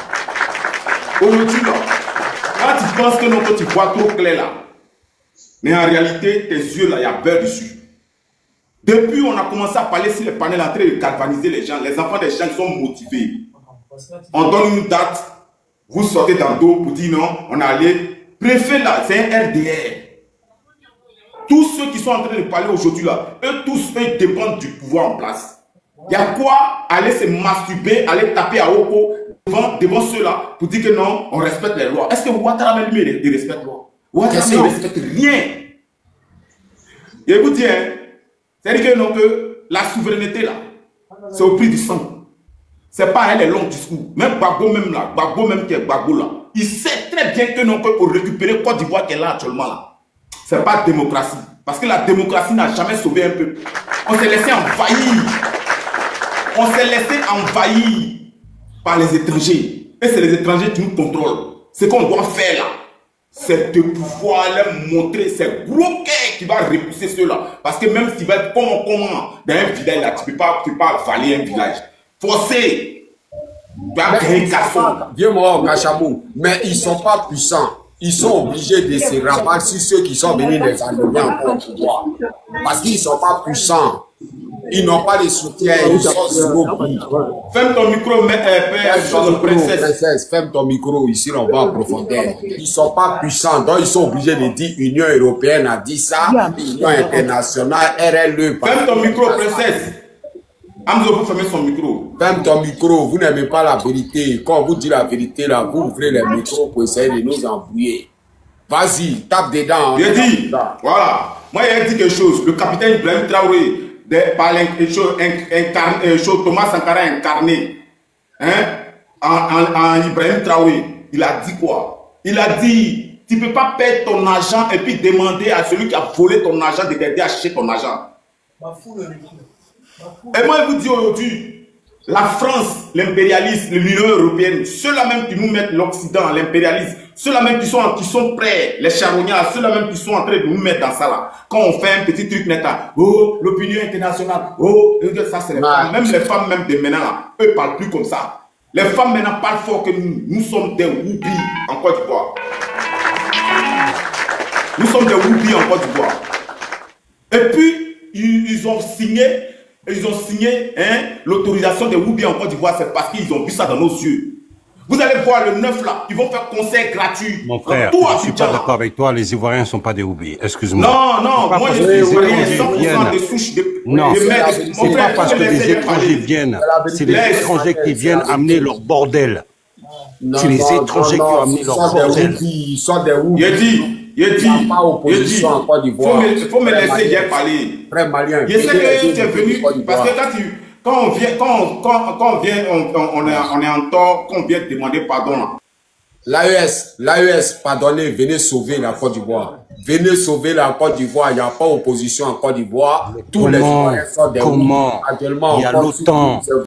Aujourd'hui, là, quand tu penses que non, que tu vois trop clair là, mais en réalité, tes yeux là, il y a beurre dessus. Depuis, on a commencé à parler sur les panels en train de galvaniser les gens. Les enfants des gens sont motivés. On donne une date, vous sortez dans dos pour dire non, on est allé. Préfet là, c'est un RDR. Tous ceux qui sont en train de parler aujourd'hui là, eux tous, ils dépendent du pouvoir en place. Il y a quoi aller se masturber, aller taper à Oko devant ceux-là pour dire que non, on respecte les lois. Est-ce que Ouattara même lui, il respecte les lois? Ouattara ne respecte rien. Et vous dites, c'est-à-dire que, non, que la souveraineté là, c'est au prix du sang. C'est pas un long discours. Même Gbagbo même là, Gbagbo même qui est Gbagbo là, il sait très bien que non, que pour récupérer Côte d'Ivoire qui est là actuellement là, c'est pas démocratie. Parce que la démocratie n'a jamais sauvé un peuple. On s'est laissé envahir. On s'est laissé envahir par les étrangers. Et c'est les étrangers qui nous contrôlent. Ce qu'on doit faire là, c'est de pouvoir leur montrer ces gros cœurs qui va repousser ceux-là. Parce que même s'il va être comment dans un village là, tu ne peux pas avaler un village. Forcé. Tu as créé Kasson. Viens-moi au Kachabou. Mais ils ne sont pas puissants. Ils sont obligés de se rabattre sur ceux qui sont venus les enlever encore au pouvoir. Parce qu'ils ne sont pas puissants. Ils n'ont pas de soutien. Ils sont zéro prix. Ferme ton micro, princesse. Ferme ton micro. Ici, on va en profondeur. Ils ne sont pas puissants. Donc, ils sont obligés de dire Union européenne a dit ça. Union internationale, RLE. Ferme ton micro, princesse. Amzo, vous fermez son micro. Ferme ton micro. Vous n'aimez pas la vérité. Quand on vous dit la vérité, là, vous ouvrez les micros pour essayer de nous embrouiller. Vas-y, tape dedans. J'ai dit, voilà. Moi, il a dit quelque chose. Le capitaine Ibrahim Traoré, par Thomas Sankara incarné, en Ibrahim Traoré, il a dit quoi? Il a dit, tu ne peux pas perdre ton argent et puis demander à celui qui a volé ton argent de t'aider à acheter ton argent. Et moi, je vous dis aujourd'hui, la France, l'impérialisme, l'Union européenne, ceux-là même qui nous mettent l'Occident, l'impérialisme, ceux-là même qui sont prêts, les charognards, ceux-là même qui sont en train de nous mettre dans ça là. Quand on fait un petit truc net là, oh, l'opinion internationale, oh, ça c'est les femmes. Même les femmes même de maintenant là, eux parlent plus comme ça. Les femmes maintenant parlent fort que nous sommes des whoopis en Côte d'Ivoire. Nous sommes des whoopis en Côte d'Ivoire. Et puis, ils ont signé l'autorisation des whoopis en Côte d'Ivoire, c'est parce qu'ils ont vu ça dans nos yeux. Vous allez voir le 9 là, ils vont faire concert gratuit. Mon frère, je ne suis pas d'accord avec toi, les Ivoiriens ne sont pas des whoopis, excuse-moi. Non, moi je suis Ivoirien, 100% des souches de... Non, c'est pas parce que les étrangers viennent, c'est les étrangers qui viennent amener leur bordel. C'est les étrangers qui ont amené leur bordel. Ils sont des whoopis. Il dit, faut me laisser bien parler. Très malien. Je sais que tu es venu, parce que quand on vient, on est en tort, qu'on vient demander pardon là. L'AES, pardonnez, venez sauver la Côte d'Ivoire. Venez sauver la Côte d'Ivoire. Il n'y a pas d'opposition en Côte d'Ivoire. Tous les Ivoiriens sont des Comment? actuellement, il y a l'OTAN.